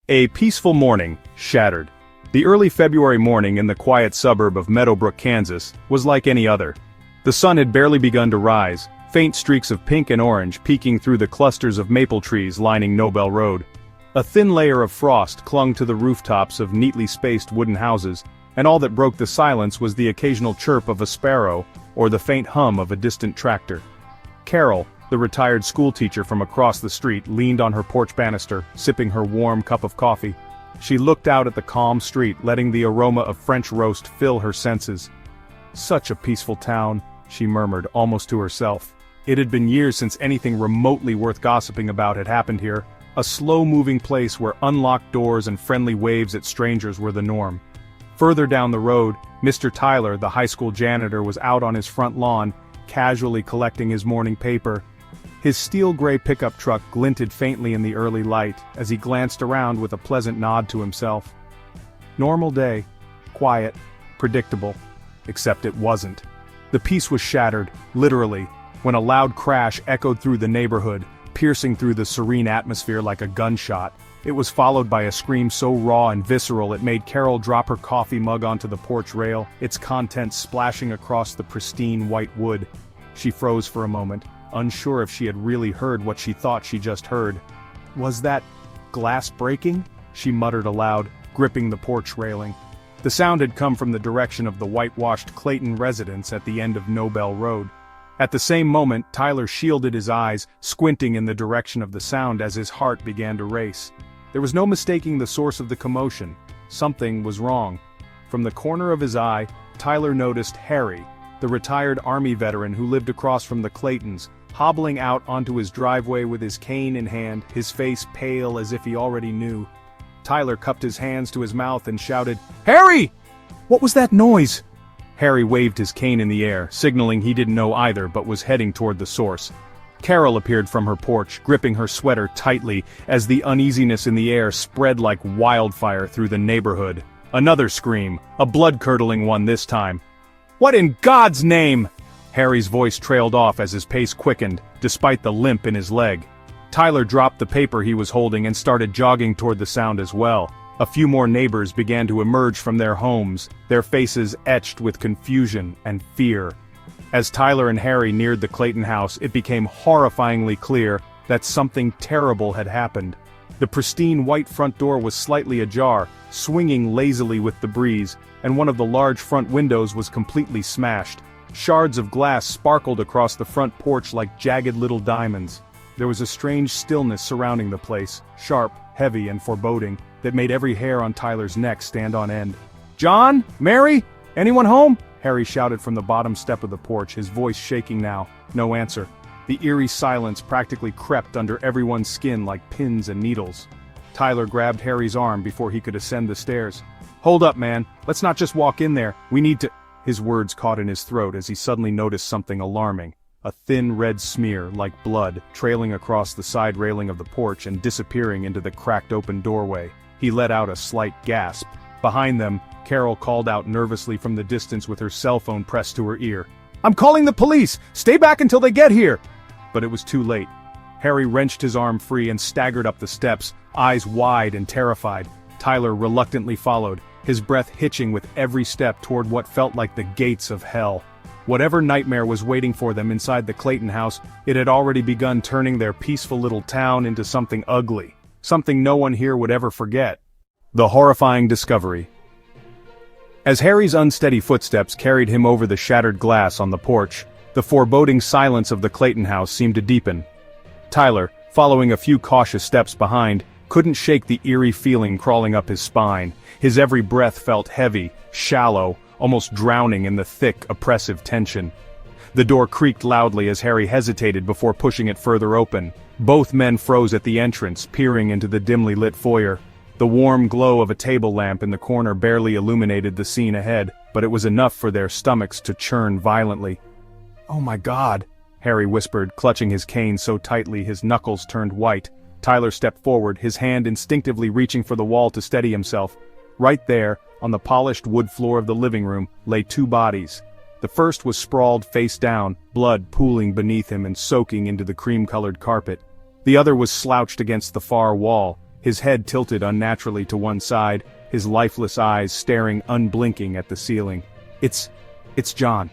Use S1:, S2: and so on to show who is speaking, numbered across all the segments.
S1: A peaceful morning, shattered. The early February morning in the quiet suburb of Meadowbrook, Kansas, was like any other. The sun had barely begun to rise, faint streaks of pink and orange peeking through the clusters of maple trees lining Nobel Road. A thin layer of frost clung to the rooftops of neatly spaced wooden houses, and all that broke the silence was the occasional chirp of a sparrow or the faint hum of a distant tractor. Carol, the retired schoolteacher from across the street, leaned on her porch banister, sipping her warm cup of coffee. She looked out at the calm street, letting the aroma of French roast fill her senses. "Such a peaceful town," she murmured, almost to herself. It had been years since anything remotely worth gossiping about had happened here, a slow-moving place where unlocked doors and friendly waves at strangers were the norm. Further down the road, Mr. Tyler, the high school janitor, was out on his front lawn, casually collecting his morning paper. His steel-gray pickup truck glinted faintly in the early light as he glanced around with a pleasant nod to himself. Normal day. Quiet. Predictable. Except it wasn't. The peace was shattered, literally, when a loud crash echoed through the neighborhood, piercing through the serene atmosphere like a gunshot. It was followed by a scream so raw and visceral it made Carol drop her coffee mug onto the porch rail, its contents splashing across the pristine white wood. She froze for a moment, unsure if she had really heard what she thought she just heard. "Was that glass breaking?" she muttered aloud, gripping the porch railing. The sound had come from the direction of the whitewashed Clayton residence at the end of Nobel Road. At the same moment, Tyler shielded his eyes, squinting in the direction of the sound as his heart began to race. There was no mistaking the source of the commotion. Something was wrong. From the corner of his eye, Tyler noticed Harry, the retired Army veteran who lived across from the Claytons, hobbling out onto his driveway with his cane in hand, his face pale as if he already knew. Tyler cupped his hands to his mouth and shouted, "Harry! What was that noise?" Harry waved his cane in the air, signaling he didn't know either but was heading toward the source. Carol appeared from her porch, gripping her sweater tightly as the uneasiness in the air spread like wildfire through the neighborhood. Another scream, a blood-curdling one this time. "What in God's name?" Harry's voice trailed off as his pace quickened, despite the limp in his leg. Tyler dropped the paper he was holding and started jogging toward the sound as well. A few more neighbors began to emerge from their homes, their faces etched with confusion and fear. As Tyler and Harry neared the Clayton house, it became horrifyingly clear that something terrible had happened. The pristine white front door was slightly ajar, swinging lazily with the breeze, and one of the large front windows was completely smashed. Shards of glass sparkled across the front porch like jagged little diamonds. There was a strange stillness surrounding the place, sharp, heavy, and foreboding, that made every hair on Tyler's neck stand on end. "John? Mary? Anyone home?" Harry shouted from the bottom step of the porch, his voice shaking now. No answer. The eerie silence practically crept under everyone's skin like pins and needles. Tyler grabbed Harry's arm before he could ascend the stairs. "Hold up, man. Let's not just walk in there. We need to—" His words caught in his throat as he suddenly noticed something alarming. A thin red smear, like blood, trailing across the side railing of the porch and disappearing into the cracked open doorway. He let out a slight gasp. Behind them, Carol called out nervously from the distance with her cell phone pressed to her ear. "I'm calling the police! Stay back until they get here!" But it was too late. Harry wrenched his arm free and staggered up the steps, eyes wide and terrified. Tyler reluctantly followed, his breath hitching with every step toward what felt like the gates of hell. Whatever nightmare was waiting for them inside the Clayton house, it had already begun turning their peaceful little town into something ugly. Something no one here would ever forget. The horrifying discovery. As Harry's unsteady footsteps carried him over the shattered glass on the porch, the foreboding silence of the Clayton house seemed to deepen. Tyler, following a few cautious steps behind, couldn't shake the eerie feeling crawling up his spine. His every breath felt heavy, shallow, almost drowning in the thick, oppressive tension. The door creaked loudly as Harry hesitated before pushing it further open. Both men froze at the entrance, peering into the dimly lit foyer. The warm glow of a table lamp in the corner barely illuminated the scene ahead, but it was enough for their stomachs to churn violently. "Oh my God," Harry whispered, clutching his cane so tightly his knuckles turned white. Tyler stepped forward, his hand instinctively reaching for the wall to steady himself. Right there, on the polished wood floor of the living room, lay two bodies. The first was sprawled face down, blood pooling beneath him and soaking into the cream-colored carpet. The other was slouched against the far wall, his head tilted unnaturally to one side, his lifeless eyes staring unblinking at the ceiling. It's John.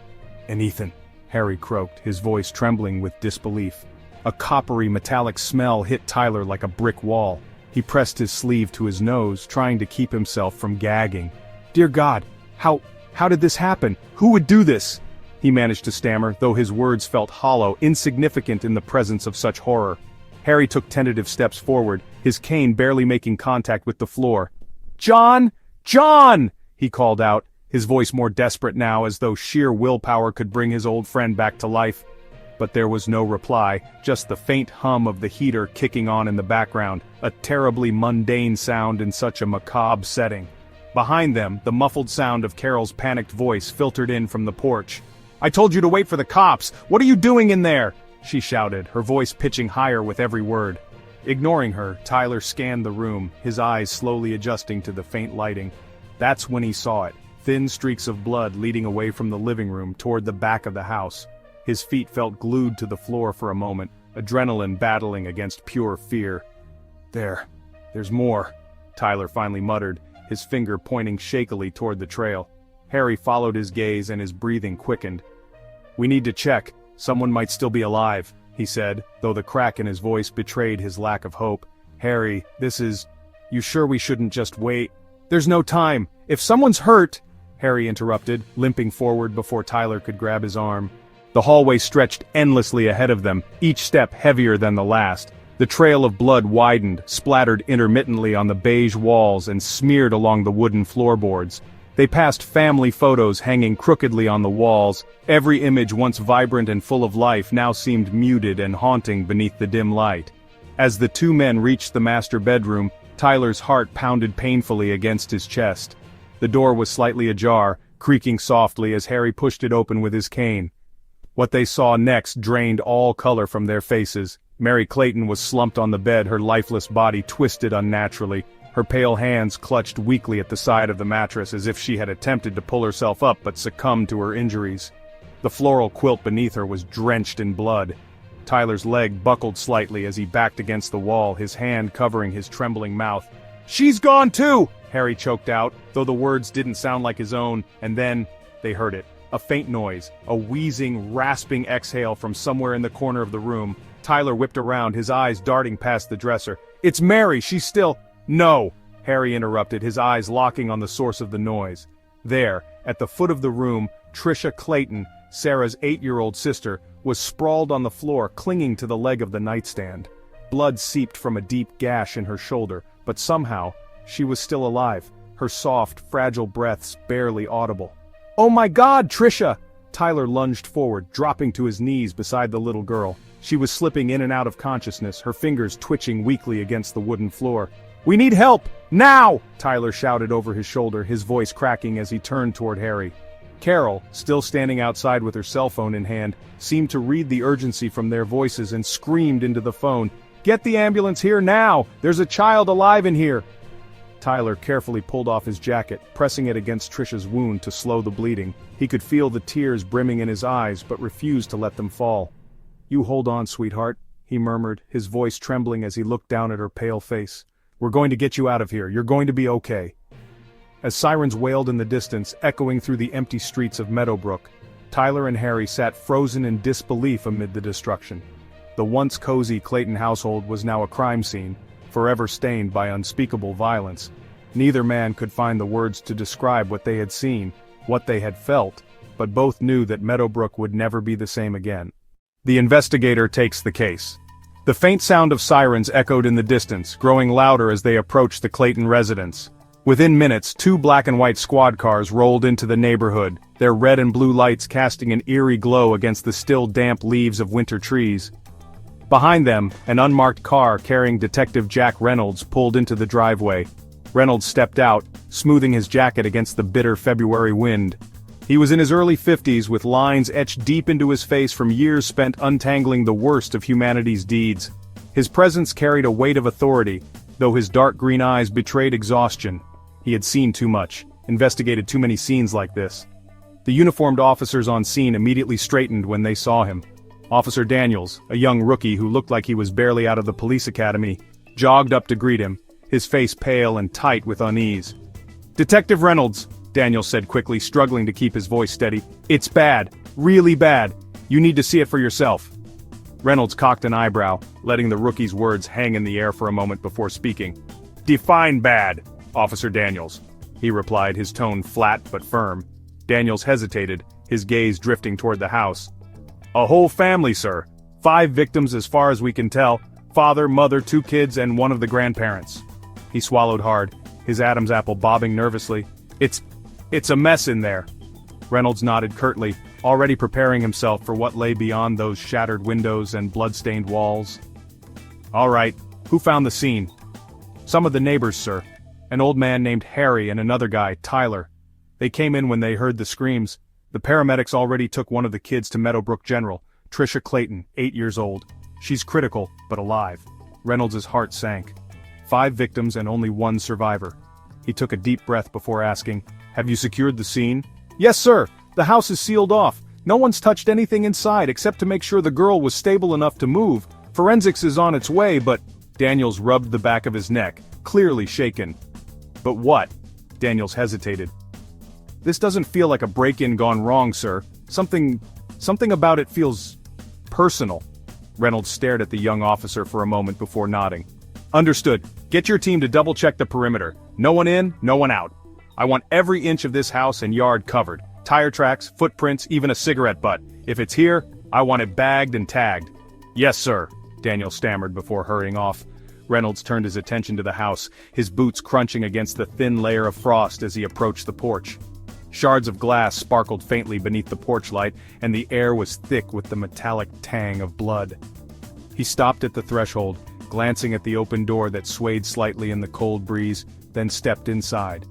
S1: And Ethan," Harry croaked, his voice trembling with disbelief. A coppery metallic smell hit Tyler like a brick wall. He pressed his sleeve to his nose, trying to keep himself from gagging. "Dear God, how did this happen? Who would do this?" he managed to stammer, though his words felt hollow, insignificant in the presence of such horror. Harry took tentative steps forward, his cane barely making contact with the floor. "John! John!" he called out, his voice more desperate now as though sheer willpower could bring his old friend back to life. But there was no reply, just the faint hum of the heater kicking on in the background, a terribly mundane sound in such a macabre setting. Behind them, the muffled sound of Carol's panicked voice filtered in from the porch. "I told you to wait for the cops! What are you doing in there?" she shouted, her voice pitching higher with every word. Ignoring her, Tyler scanned the room, his eyes slowly adjusting to the faint lighting. That's when he saw it, thin streaks of blood leading away from the living room toward the back of the house. His feet felt glued to the floor for a moment, adrenaline battling against pure fear. There's more," Tyler finally muttered, his finger pointing shakily toward the trail. Harry followed his gaze and his breathing quickened. "We need to check, someone might still be alive," he said, though the crack in his voice betrayed his lack of hope. "Harry, you sure we shouldn't just wait?" "There's no time, if someone's hurt," Harry interrupted, limping forward before Tyler could grab his arm. The hallway stretched endlessly ahead of them, each step heavier than the last. The trail of blood widened, splattered intermittently on the beige walls and smeared along the wooden floorboards. They passed family photos hanging crookedly on the walls, every image once vibrant and full of life now seemed muted and haunting beneath the dim light. As the two men reached the master bedroom, Tyler's heart pounded painfully against his chest. The door was slightly ajar, creaking softly as Harry pushed it open with his cane. What they saw next drained all color from their faces. Mary Clayton was slumped on the bed, her lifeless body twisted unnaturally. Her pale hands clutched weakly at the side of the mattress as if she had attempted to pull herself up but succumbed to her injuries. The floral quilt beneath her was drenched in blood. Tyler's leg buckled slightly as he backed against the wall, his hand covering his trembling mouth. "She's gone too!" Harry choked out, though the words didn't sound like his own, and then they heard it. A faint noise, a wheezing, rasping exhale from somewhere in the corner of the room. Tyler whipped around, his eyes darting past the dresser. "It's Mary, she's still—" "No!" Harry interrupted, his eyes locking on the source of the noise. There, at the foot of the room, Tricia Clayton, Sarah's 8-year-old sister, was sprawled on the floor, clinging to the leg of the nightstand. Blood seeped from a deep gash in her shoulder, but somehow, she was still alive, her soft, fragile breaths barely audible. "Oh my God, Tricia!" Tyler lunged forward, dropping to his knees beside the little girl. She was slipping in and out of consciousness, her fingers twitching weakly against the wooden floor. "We need help! Now!" Tyler shouted over his shoulder, his voice cracking as he turned toward Harry. Carol, still standing outside with her cell phone in hand, seemed to read the urgency from their voices and screamed into the phone, "Get the ambulance here now! There's a child alive in here!" Tyler carefully pulled off his jacket, pressing it against Tricia's wound to slow the bleeding. He could feel the tears brimming in his eyes but refused to let them fall. "You hold on, sweetheart," he murmured, his voice trembling as he looked down at her pale face. "We're going to get you out of here. You're going to be okay." As sirens wailed in the distance, echoing through the empty streets of Meadowbrook, Tyler and Harry sat frozen in disbelief amid the destruction. The once cozy Clayton household was now a crime scene, forever stained by unspeakable violence. Neither man could find the words to describe what they had seen, what they had felt, but both knew that Meadowbrook would never be the same again. The investigator takes the case. The faint sound of sirens echoed in the distance, growing louder as they approached the Clayton residence. Within minutes, 2 black and white squad cars rolled into the neighborhood, their red and blue lights casting an eerie glow against the still damp leaves of winter trees. Behind them, an unmarked car carrying Detective Jack Reynolds pulled into the driveway. Reynolds stepped out, smoothing his jacket against the bitter February wind. He was in his early 50s with lines etched deep into his face from years spent untangling the worst of humanity's deeds. His presence carried a weight of authority, though his dark green eyes betrayed exhaustion. He had seen too much, investigated too many scenes like this. The uniformed officers on scene immediately straightened when they saw him. Officer Daniels, a young rookie who looked like he was barely out of the police academy, jogged up to greet him, his face pale and tight with unease. "Detective Reynolds," Daniel said quickly, struggling to keep his voice steady. "It's bad. Really bad. You need to see it for yourself." Reynolds cocked an eyebrow, letting the rookie's words hang in the air for a moment before speaking. "Define bad, Officer Daniels," he replied, his tone flat but firm. Daniels hesitated, his gaze drifting toward the house. "A whole family, sir. 5 victims as far as we can tell. Father, mother, 2 kids, and one of the grandparents." He swallowed hard, his Adam's apple bobbing nervously. It's a mess in there." Reynolds nodded curtly, already preparing himself for what lay beyond those shattered windows and blood-stained walls. "All right, who found the scene?" "Some of the neighbors, sir. An old man named Harry and another guy, Tyler. They came in when they heard the screams. The paramedics already took one of the kids to Meadowbrook General, Tricia Clayton, 8 years old. She's critical, but alive." Reynolds' heart sank. 5 victims and only 1 survivor. He took a deep breath before asking, "Have you secured the scene?" "Yes, sir. The house is sealed off. No one's touched anything inside except to make sure the girl was stable enough to move. Forensics is on its way, but—" Daniels rubbed the back of his neck, clearly shaken. "But what?" Daniels hesitated. "This doesn't feel like a break-in gone wrong, sir. Something about it feels personal." Reynolds stared at the young officer for a moment before nodding. "Understood. Get your team to double-check the perimeter. No one in, no one out. I want every inch of this house and yard covered. Tire tracks, footprints, even a cigarette butt. If it's here, I want it bagged and tagged." "Yes, sir," Daniel stammered before hurrying off. Reynolds turned his attention to the house, his boots crunching against the thin layer of frost as he approached the porch. Shards of glass sparkled faintly beneath the porch light, and the air was thick with the metallic tang of blood. He stopped at the threshold, glancing at the open door that swayed slightly in the cold breeze, then stepped inside.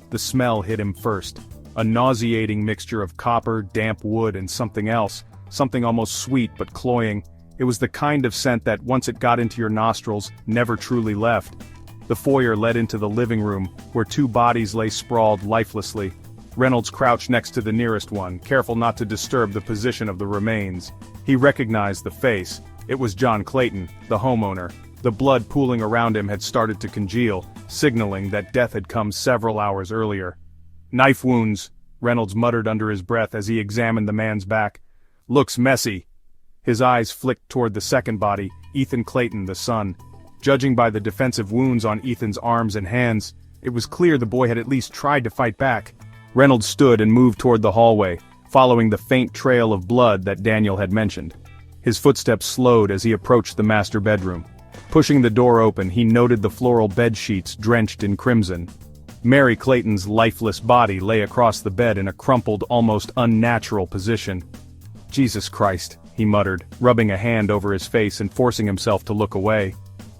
S1: The smell hit him first, a nauseating mixture of copper, damp wood, and something else, something almost sweet but cloying. It was the kind of scent that, once it got into your nostrils, never truly left. The foyer led into the living room, where 2 bodies lay sprawled lifelessly. Reynolds crouched next to the nearest one, careful not to disturb the position of the remains. He recognized the face. It was John Clayton, the homeowner. The blood pooling around him had started to congeal, signaling that death had come several hours earlier. "Knife wounds," Reynolds muttered under his breath as he examined the man's back. "Looks messy." His eyes flicked toward the second body, Ethan Clayton, the son. Judging by the defensive wounds on Ethan's arms and hands, it was clear the boy had at least tried to fight back. Reynolds stood and moved toward the hallway, following the faint trail of blood that Daniel had mentioned. His footsteps slowed as he approached the master bedroom. Pushing the door open, he noted the floral bed sheets drenched in crimson. Mary Clayton's lifeless body lay across the bed in a crumpled, almost unnatural position. "Jesus Christ," he muttered, rubbing a hand over his face and forcing himself to look away.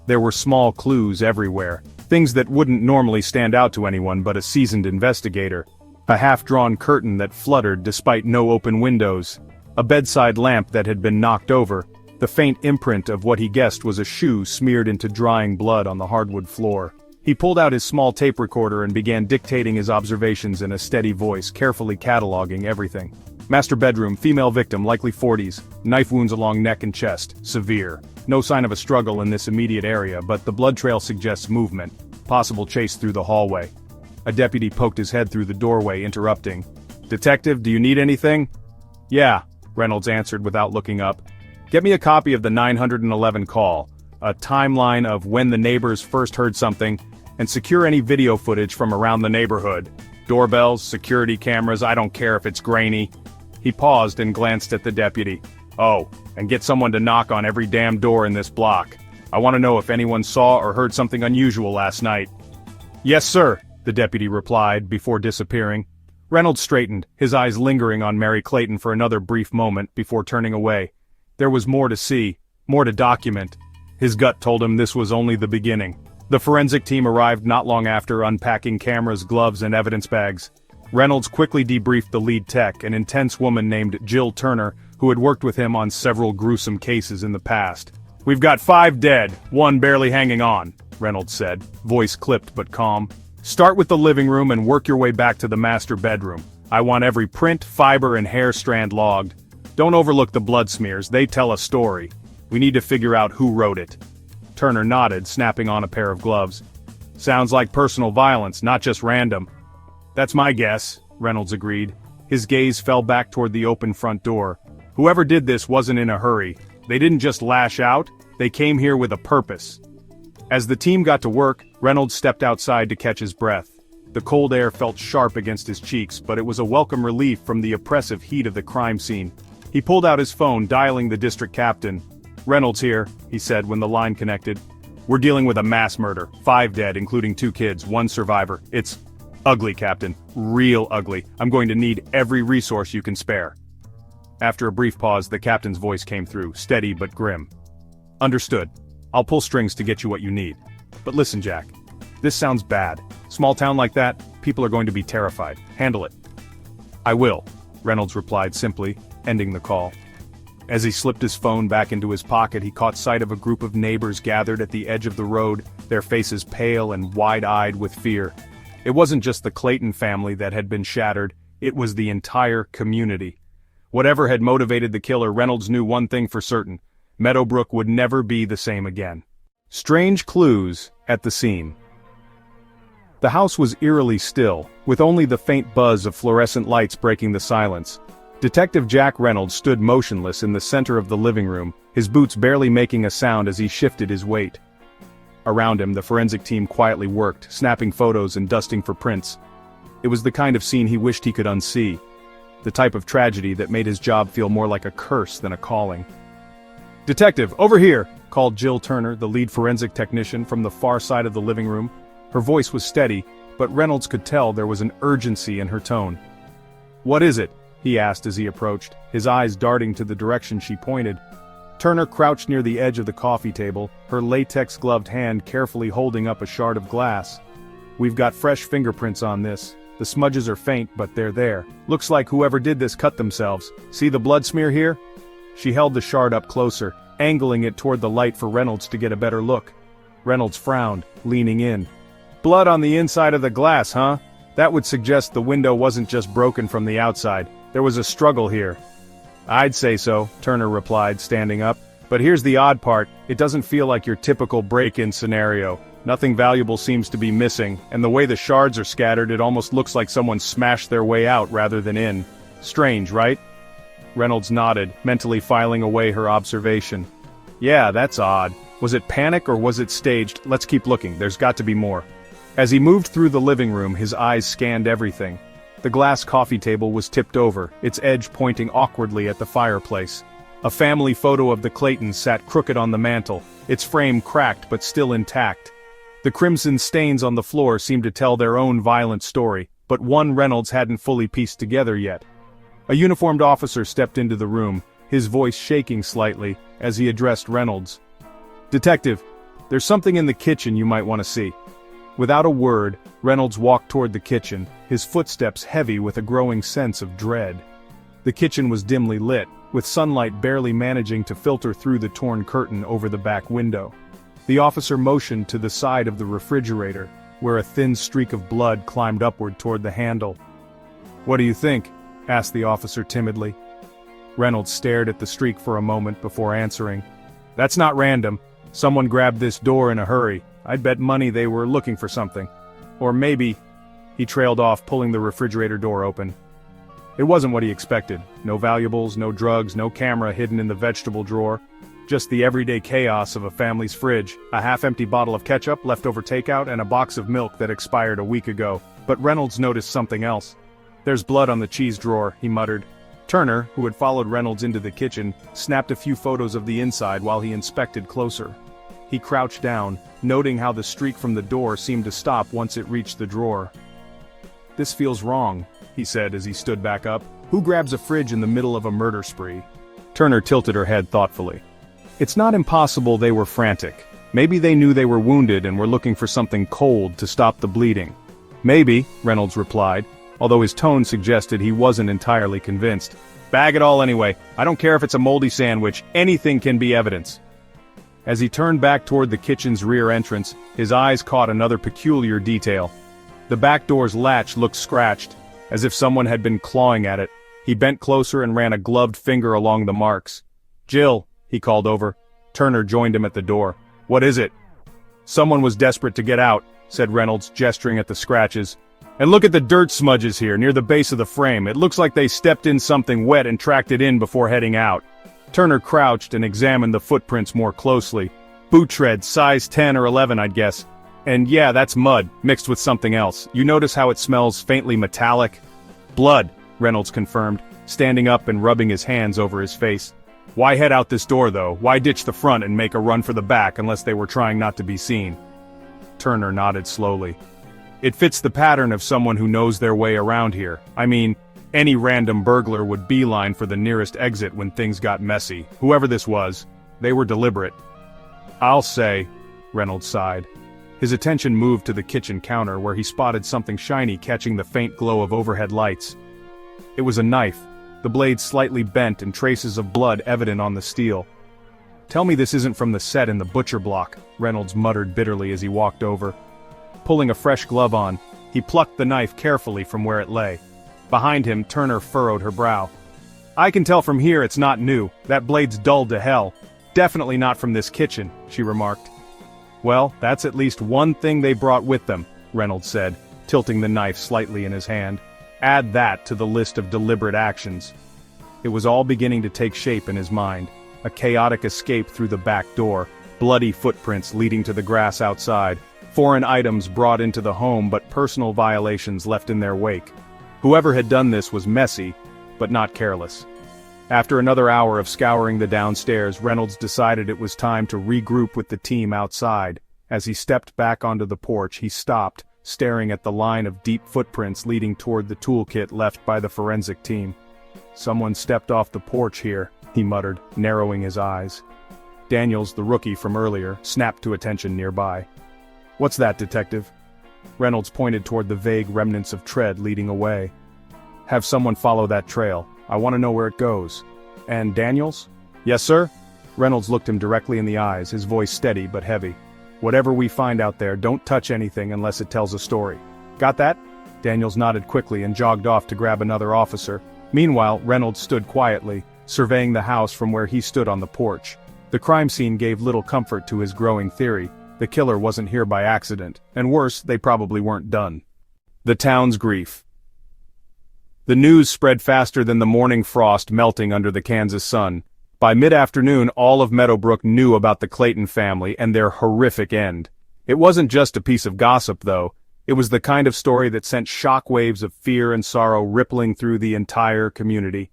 S1: There were small clues everywhere, things that wouldn't normally stand out to anyone but a seasoned investigator. A half-drawn curtain that fluttered despite no open windows. A bedside lamp that had been knocked over. The faint imprint of what he guessed was a shoe smeared into drying blood on the hardwood floor. He pulled out his small tape recorder and began dictating his observations in a steady voice, carefully cataloging everything. Master bedroom, female victim, likely 40s, knife wounds along neck and chest, severe. No sign of a struggle in this immediate area, but the blood trail suggests movement, possible chase through the hallway. A deputy poked his head through the doorway, interrupting. "Detective, do you need anything?" "Yeah," Reynolds answered without looking up. "Get me a copy of the 911 call, a timeline of when the neighbors first heard something, and secure any video footage from around the neighborhood. Doorbells, security cameras, I don't care if it's grainy." He paused and glanced at the deputy. "Oh, and get someone to knock on every damn door in this block. I want to know if anyone saw or heard something unusual last night." "Yes, sir," the deputy replied, before disappearing. Reynolds straightened, his eyes lingering on Mary Clayton for another brief moment before turning away. There was more to see, more to document. His gut told him this was only the beginning. The forensic team arrived not long after, unpacking cameras, gloves, and evidence bags. Reynolds quickly debriefed the lead tech, an intense woman named Jill Turner, who had worked with him on several gruesome cases in the past. "We've got 5 dead, 1 barely hanging on," Reynolds said, voice clipped but calm. "Start with the living room and work your way back to the master bedroom. I want every print, fiber, and hair strand logged. Don't overlook the blood smears, they tell a story. We need to figure out who wrote it." Turner nodded, snapping on a pair of gloves. Sounds like personal violence, not just random. That's my guess, Reynolds agreed. His gaze fell back toward the open front door. Whoever did this wasn't in a hurry. They didn't just lash out, they came here with a purpose. As the team got to work, Reynolds stepped outside to catch his breath. The cold air felt sharp against his cheeks, but it was a welcome relief from the oppressive heat of the crime scene. He pulled out his phone, dialing the district captain. "Reynolds here," he said when the line connected. "We're dealing with a mass murder. 5 dead, including 2 kids, 1 survivor. It's ugly, Captain. Real ugly. I'm going to need every resource you can spare." After a brief pause, the captain's voice came through, steady but grim. "Understood. I'll pull strings to get you what you need. But listen, Jack. This sounds bad. Small town like that, people are going to be terrified. Handle it." "I will," Reynolds replied simply, ending the call. As he slipped his phone back into his pocket, he caught sight of a group of neighbors gathered at the edge of the road, their faces pale and wide-eyed with fear. It wasn't just the Clayton family that had been shattered, it was the entire community. Whatever had motivated the killer, Reynolds knew one thing for certain: Meadowbrook would never be the same again. Strange clues at the scene. The house was eerily still, with only the faint buzz of fluorescent lights breaking the silence. Detective Jack Reynolds stood motionless in the center of the living room, his boots barely making a sound as he shifted his weight. Around him, the forensic team quietly worked, snapping photos and dusting for prints. It was the kind of scene he wished he could unsee. The type of tragedy that made his job feel more like a curse than a calling. "Detective, over here!" called Jill Turner, the lead forensic technician, from the far side of the living room. Her voice was steady, but Reynolds could tell there was an urgency in her tone. "What is it?" he asked as he approached, his eyes darting to the direction she pointed. Turner crouched near the edge of the coffee table, her latex-gloved hand carefully holding up a shard of glass. "We've got fresh fingerprints on this. The smudges are faint, but they're there. Looks like whoever did this cut themselves. See the blood smear here?" She held the shard up closer, angling it toward the light for Reynolds to get a better look. Reynolds frowned, leaning in. "Blood on the inside of the glass, huh? That would suggest the window wasn't just broken from the outside. There was a struggle here." "I'd say so," Turner replied, standing up. "But here's the odd part, it doesn't feel like your typical break-in scenario. Nothing valuable seems to be missing, and the way the shards are scattered, it almost looks like someone smashed their way out rather than in. Strange, right?" Reynolds nodded, mentally filing away her observation. "Yeah, that's odd. Was it panic or was it staged? Let's keep looking, there's got to be more." As he moved through the living room, his eyes scanned everything. The glass coffee table was tipped over, its edge pointing awkwardly at the fireplace. A family photo of the Claytons sat crooked on the mantel, its frame cracked but still intact. The crimson stains on the floor seemed to tell their own violent story, but one Reynolds hadn't fully pieced together yet. A uniformed officer stepped into the room, his voice shaking slightly, as he addressed Reynolds. "Detective, there's something in the kitchen you might want to see." Without a word, Reynolds walked toward the kitchen, his footsteps heavy with a growing sense of dread. The kitchen was dimly lit, with sunlight barely managing to filter through the torn curtain over the back window. The officer motioned to the side of the refrigerator, where a thin streak of blood climbed upward toward the handle. "What do you think?" asked the officer timidly. Reynolds stared at the streak for a moment before answering. "That's not random. Someone grabbed this door in a hurry. I'd bet money they were looking for something. Or maybe..." He trailed off, pulling the refrigerator door open. It wasn't what he expected. No valuables, no drugs, no camera hidden in the vegetable drawer. Just the everyday chaos of a family's fridge, a half-empty bottle of ketchup, leftover takeout, and a box of milk that expired a week ago. But Reynolds noticed something else. "There's blood on the cheese drawer," he muttered. Turner, who had followed Reynolds into the kitchen, snapped a few photos of the inside while he inspected closer. He crouched down, noting how the streak from the door seemed to stop once it reached the drawer. "This feels wrong," he said as he stood back up. "Who grabs a fridge in the middle of a murder spree?" Turner tilted her head thoughtfully. "It's not impossible they were frantic. Maybe they knew they were wounded and were looking for something cold to stop the bleeding." "Maybe," Reynolds replied, although his tone suggested he wasn't entirely convinced. "Bag it all anyway. I don't care if it's a moldy sandwich, anything can be evidence." As he turned back toward the kitchen's rear entrance, his eyes caught another peculiar detail. The back door's latch looked scratched, as if someone had been clawing at it. He bent closer and ran a gloved finger along the marks. "Jill," he called over. Turner joined him at the door. "What is it?" "Someone was desperate to get out. said Reynolds, gesturing at the scratches. "And look at the dirt smudges here, near the base of the frame. It looks like they stepped in something wet and tracked it in before heading out." Turner crouched and examined the footprints more closely. "Boot tread, size 10 or 11, I'd guess. And yeah, that's mud, mixed with something else. You notice how it smells faintly metallic?" "Blood," Reynolds confirmed, standing up and rubbing his hands over his face. "Why head out this door, though? Why ditch the front and make a run for the back unless they were trying not to be seen?" Turner nodded slowly. "It fits the pattern of someone who knows their way around here. I mean, any random burglar would beeline for the nearest exit when things got messy. Whoever this was, they were deliberate." "I'll say," Reynolds sighed. His attention moved to the kitchen counter where he spotted something shiny catching the faint glow of overhead lights. It was a knife, the blade slightly bent and traces of blood evident on the steel. "Tell me this isn't from the set in the butcher block," Reynolds muttered bitterly as he walked over. Pulling a fresh glove on, he plucked the knife carefully from where it lay. Behind him, Turner furrowed her brow. "I can tell from here it's not new. That blade's dulled to hell. Definitely not from this kitchen," she remarked. "Well, that's at least one thing they brought with them," Reynolds said, tilting the knife slightly in his hand. "Add that to the list of deliberate actions." It was all beginning to take shape in his mind. A chaotic escape through the back door, bloody footprints leading to the grass outside, foreign items brought into the home but personal violations left in their wake. Whoever had done this was messy, but not careless. After another hour of scouring the downstairs, Reynolds decided it was time to regroup with the team outside. As he stepped back onto the porch, he stopped, staring at the line of deep footprints leading toward the toolkit left by the forensic team. "Someone stepped off the porch here," he muttered, narrowing his eyes. Daniels, the rookie from earlier, snapped to attention nearby. "What's that, detective?" Reynolds pointed toward the vague remnants of tread leading away. "Have someone follow that trail. I want to know where it goes." "And Daniels?" "Yes, sir?" Reynolds looked him directly in the eyes, his voice steady but heavy. "Whatever we find out there, don't touch anything unless it tells a story. Got that?" Daniels nodded quickly and jogged off to grab another officer. Meanwhile, Reynolds stood quietly, surveying the house from where he stood on the porch. The crime scene gave little comfort to his growing theory. The killer wasn't here by accident, and worse, they probably weren't done. The town's grief. The news spread faster than the morning frost melting under the Kansas sun. By mid-afternoon, all of Meadowbrook knew about the Clayton family and their horrific end. It wasn't just a piece of gossip, though. It was the kind of story that sent shockwaves of fear and sorrow rippling through the entire community.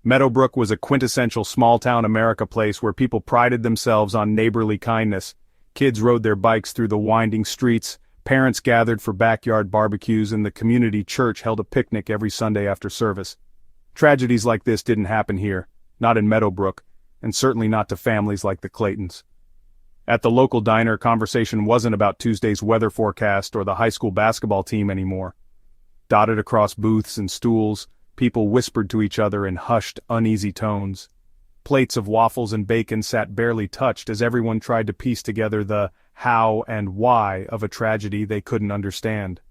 S1: Meadowbrook was a quintessential small-town America place where people prided themselves on neighborly kindness. Kids rode their bikes through the winding streets, parents gathered for backyard barbecues, and the community church held a picnic every Sunday after service. Tragedies like this didn't happen here, not in Meadowbrook, and certainly not to families like the Claytons. At the local diner, conversation wasn't about Tuesday's weather forecast or the high school basketball team anymore. Dotted across booths and stools, people whispered to each other in hushed, uneasy tones. Plates of waffles and bacon sat barely touched as everyone tried to piece together the how and why of a tragedy they couldn't understand.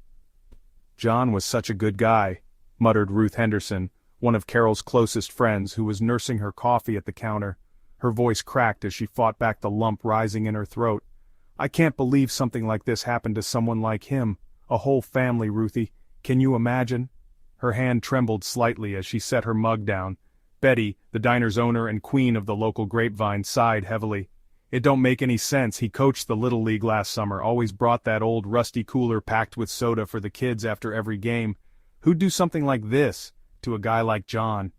S1: "John was such a good guy," muttered Ruth Henderson, one of Carol's closest friends who was nursing her coffee at the counter. Her voice cracked as she fought back the lump rising in her throat. "I can't believe something like this happened to someone like him. A whole family, Ruthie. Can you imagine?" Her hand trembled slightly as she set her mug down. Betty, the diner's owner and queen of the local grapevine, sighed heavily. "It don't make any sense. He coached the Little League last summer, always brought that old rusty cooler packed with soda for the kids after every game. Who'd do something like this to a guy like John?"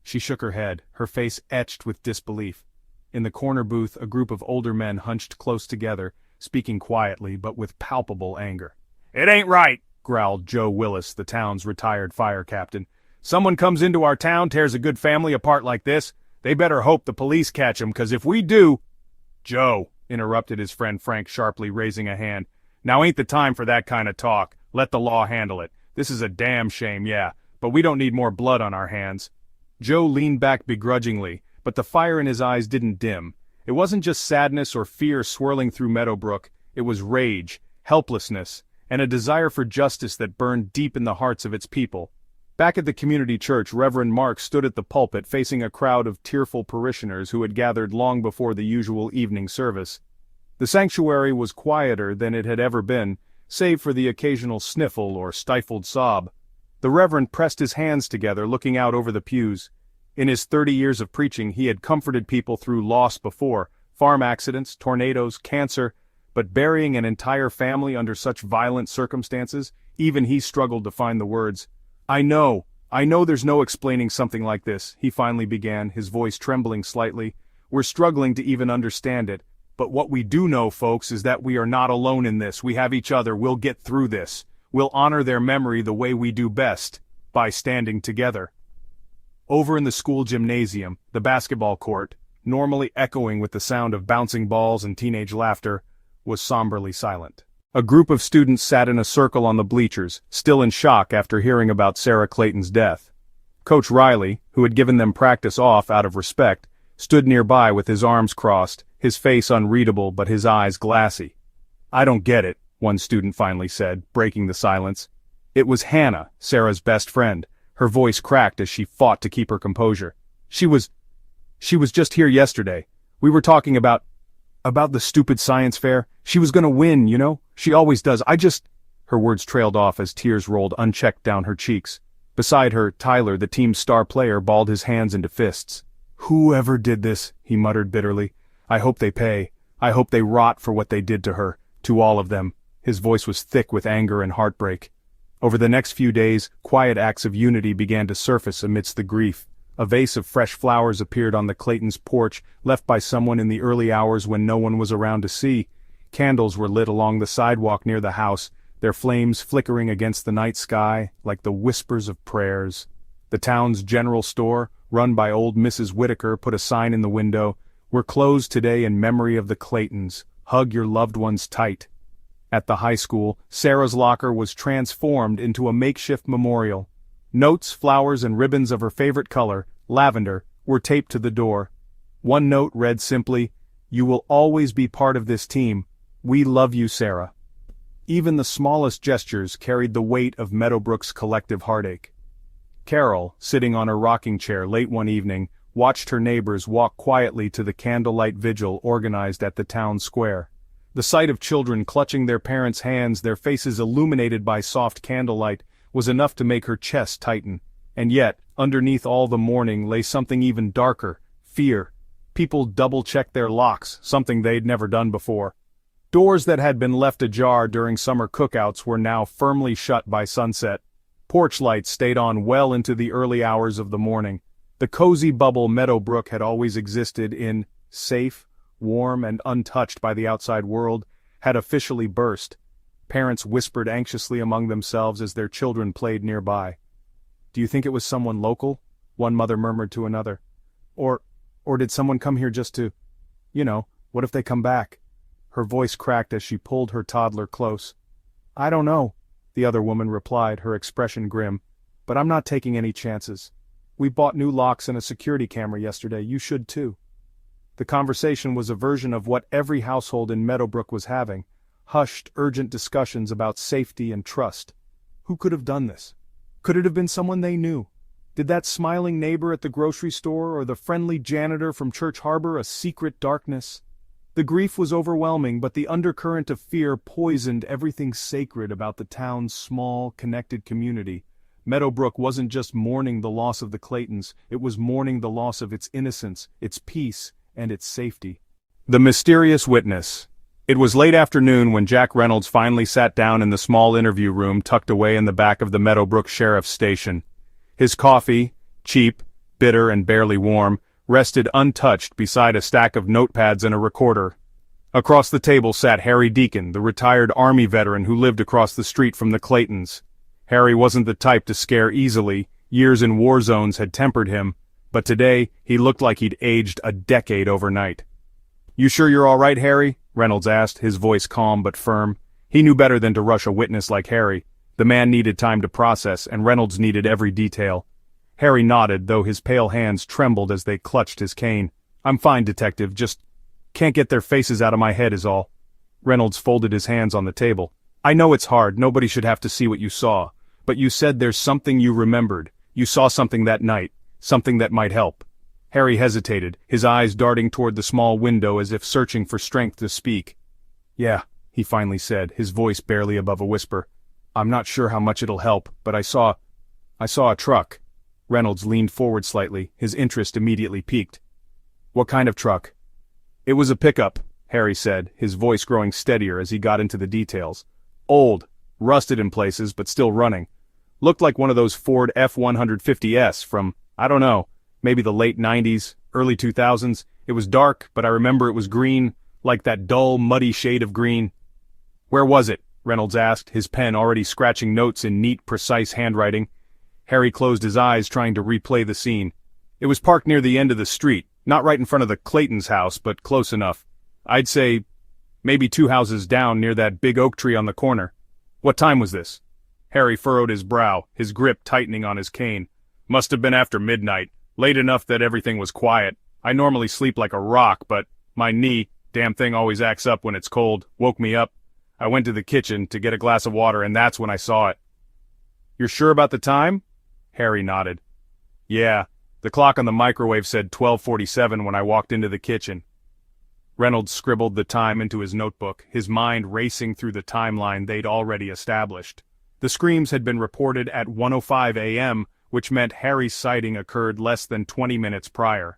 S1: She shook her head, her face etched with disbelief. In the corner booth, a group of older men hunched close together, speaking quietly but with palpable anger. "It ain't right," growled Joe Willis, the town's retired fire captain. "Someone comes into our town, tears a good family apart like this. They better hope the police catch him, 'cause if we do—" "Joe," interrupted his friend Frank sharply, raising a hand. "Now ain't the time for that kind of talk. Let the law handle it. This is a damn shame, yeah, but we don't need more blood on our hands." Joe leaned back begrudgingly, but the fire in his eyes didn't dim. It wasn't just sadness or fear swirling through Meadowbrook, it was rage, helplessness, and a desire for justice that burned deep in the hearts of its people. Back at the community church, Reverend Mark stood at the pulpit facing a crowd of tearful parishioners who had gathered long before the usual evening service. The sanctuary was quieter than it had ever been, save for the occasional sniffle or stifled sob. The Reverend pressed his hands together, looking out over the pews. In his 30 years of preaching, he had comforted people through loss before, farm accidents, tornadoes, cancer, but burying an entire family under such violent circumstances, even he struggled to find the words. I know there's no explaining something like this, he finally began, his voice trembling slightly. We're struggling to even understand it. But what we do know, folks, is that we are not alone in this. We have each other. We'll get through this. We'll honor their memory the way we do best, by standing together. Over in the school gymnasium, the basketball court, normally echoing with the sound of bouncing balls and teenage laughter, was somberly silent. A group of students sat in a circle on the bleachers, still in shock after hearing about Sarah Clayton's death. Coach Riley, who had given them practice off out of respect, stood nearby with his arms crossed, his face unreadable but his eyes glassy. I don't get it, one student finally said, breaking the silence. It was Hannah, Sarah's best friend. Her voice cracked as she fought to keep her composure. She was just here yesterday. We were talking about the stupid science fair. She was gonna win, you know? She always does. Her words trailed off as tears rolled unchecked down her cheeks. Beside her, Tyler, the team's star player, balled his hands into fists. Whoever did this, he muttered bitterly. I hope they pay. I hope they rot for what they did to her, to all of them. His voice was thick with anger and heartbreak. Over the next few days, quiet acts of unity began to surface amidst the grief. A vase of fresh flowers appeared on the Claytons' porch, left by someone in the early hours when no one was around to see. Candles were lit along the sidewalk near the house, their flames flickering against the night sky like the whispers of prayers. The town's general store, run by old Mrs. Whitaker, put a sign in the window. We're closed today in memory of the Claytons. Hug your loved ones tight. At the high school, Sarah's locker was transformed into a makeshift memorial. Notes, flowers, and ribbons of her favorite color, lavender, were taped to the door. One note read simply, "You will always be part of this team. We love you, Sarah." Even the smallest gestures carried the weight of Meadowbrook's collective heartache. Carol, sitting on her rocking chair late one evening, watched her neighbors walk quietly to the candlelight vigil organized at the town square. The sight of children clutching their parents' hands, their faces illuminated by soft candlelight, was enough to make her chest tighten. And yet, underneath all the mourning lay something even darker, fear. People double-checked their locks, something they'd never done before. Doors that had been left ajar during summer cookouts were now firmly shut by sunset. Porch lights stayed on well into the early hours of the morning. The cozy bubble Meadowbrook had always existed in, safe, warm, and untouched by the outside world, had officially burst. Parents whispered anxiously among themselves as their children played nearby. "Do you think it was someone local?" one mother murmured to another. Or did someone come here just to, what if they come back?" Her voice cracked as she pulled her toddler close. "I don't know," the other woman replied, her expression grim. "But I'm not taking any chances. We bought new locks and a security camera yesterday. You should too." The conversation was a version of what every household in Meadowbrook was having. Hushed, urgent discussions about safety and trust. Who could have done this? Could it have been someone they knew? Did that smiling neighbor at the grocery store or the friendly janitor from Church harbor a secret darkness? The grief was overwhelming, but the undercurrent of fear poisoned everything sacred about the town's small, connected community. Meadowbrook wasn't just mourning the loss of the Claytons, it was mourning the loss of its innocence, its peace, and its safety. The mysterious witness. It was late afternoon when Jack Reynolds finally sat down in the small interview room tucked away in the back of the Meadowbrook Sheriff's Station. His coffee, cheap, bitter, and barely warm, rested untouched beside a stack of notepads and a recorder. Across the table sat Harry Deacon, the retired Army veteran who lived across the street from the Claytons. Harry wasn't the type to scare easily, years in war zones had tempered him, but today he looked like he'd aged a decade overnight. "You sure you're all right, Harry?" Reynolds asked, his voice calm but firm. He knew better than to rush a witness like Harry. The man needed time to process, and Reynolds needed every detail. Harry nodded, though his pale hands trembled as they clutched his cane. "I'm fine, Detective, just can't get their faces out of my head is all." Reynolds folded his hands on the table. "I know it's hard, nobody should have to see what you saw. But you said there's something you remembered. You saw something that night, something that might help." Harry hesitated, his eyes darting toward the small window as if searching for strength to speak. Yeah, he finally said, his voice barely above a whisper. I'm not sure how much it'll help, but I saw a truck. Reynolds leaned forward slightly, his interest immediately piqued. What kind of truck? It was a pickup, Harry said, his voice growing steadier as he got into the details. Old, rusted in places, but still running. Looked like one of those Ford F-150s from, I don't know, maybe the late 90s, early 2000s. It was dark, but I remember it was green, like that dull, muddy shade of green. Where was it? Reynolds asked, his pen already scratching notes in neat, precise handwriting. Harry closed his eyes, trying to replay the scene. It was parked near the end of the street, not right in front of the Clayton's house, but close enough. I'd say maybe 2 houses down near that big oak tree on the corner. What time was this? Harry furrowed his brow, his grip tightening on his cane. Must have been after midnight, late enough that everything was quiet. I normally sleep like a rock, but my knee, damn thing always acts up when it's cold, woke me up. I went to the kitchen to get a glass of water, and that's when I saw it. You're sure about the time? Harry nodded. Yeah, the clock on the microwave said 12:47 when I walked into the kitchen. Reynolds scribbled the time into his notebook, his mind racing through the timeline they'd already established. The screams had been reported at 1:05 a.m., which meant Harry's sighting occurred less than 20 minutes prior.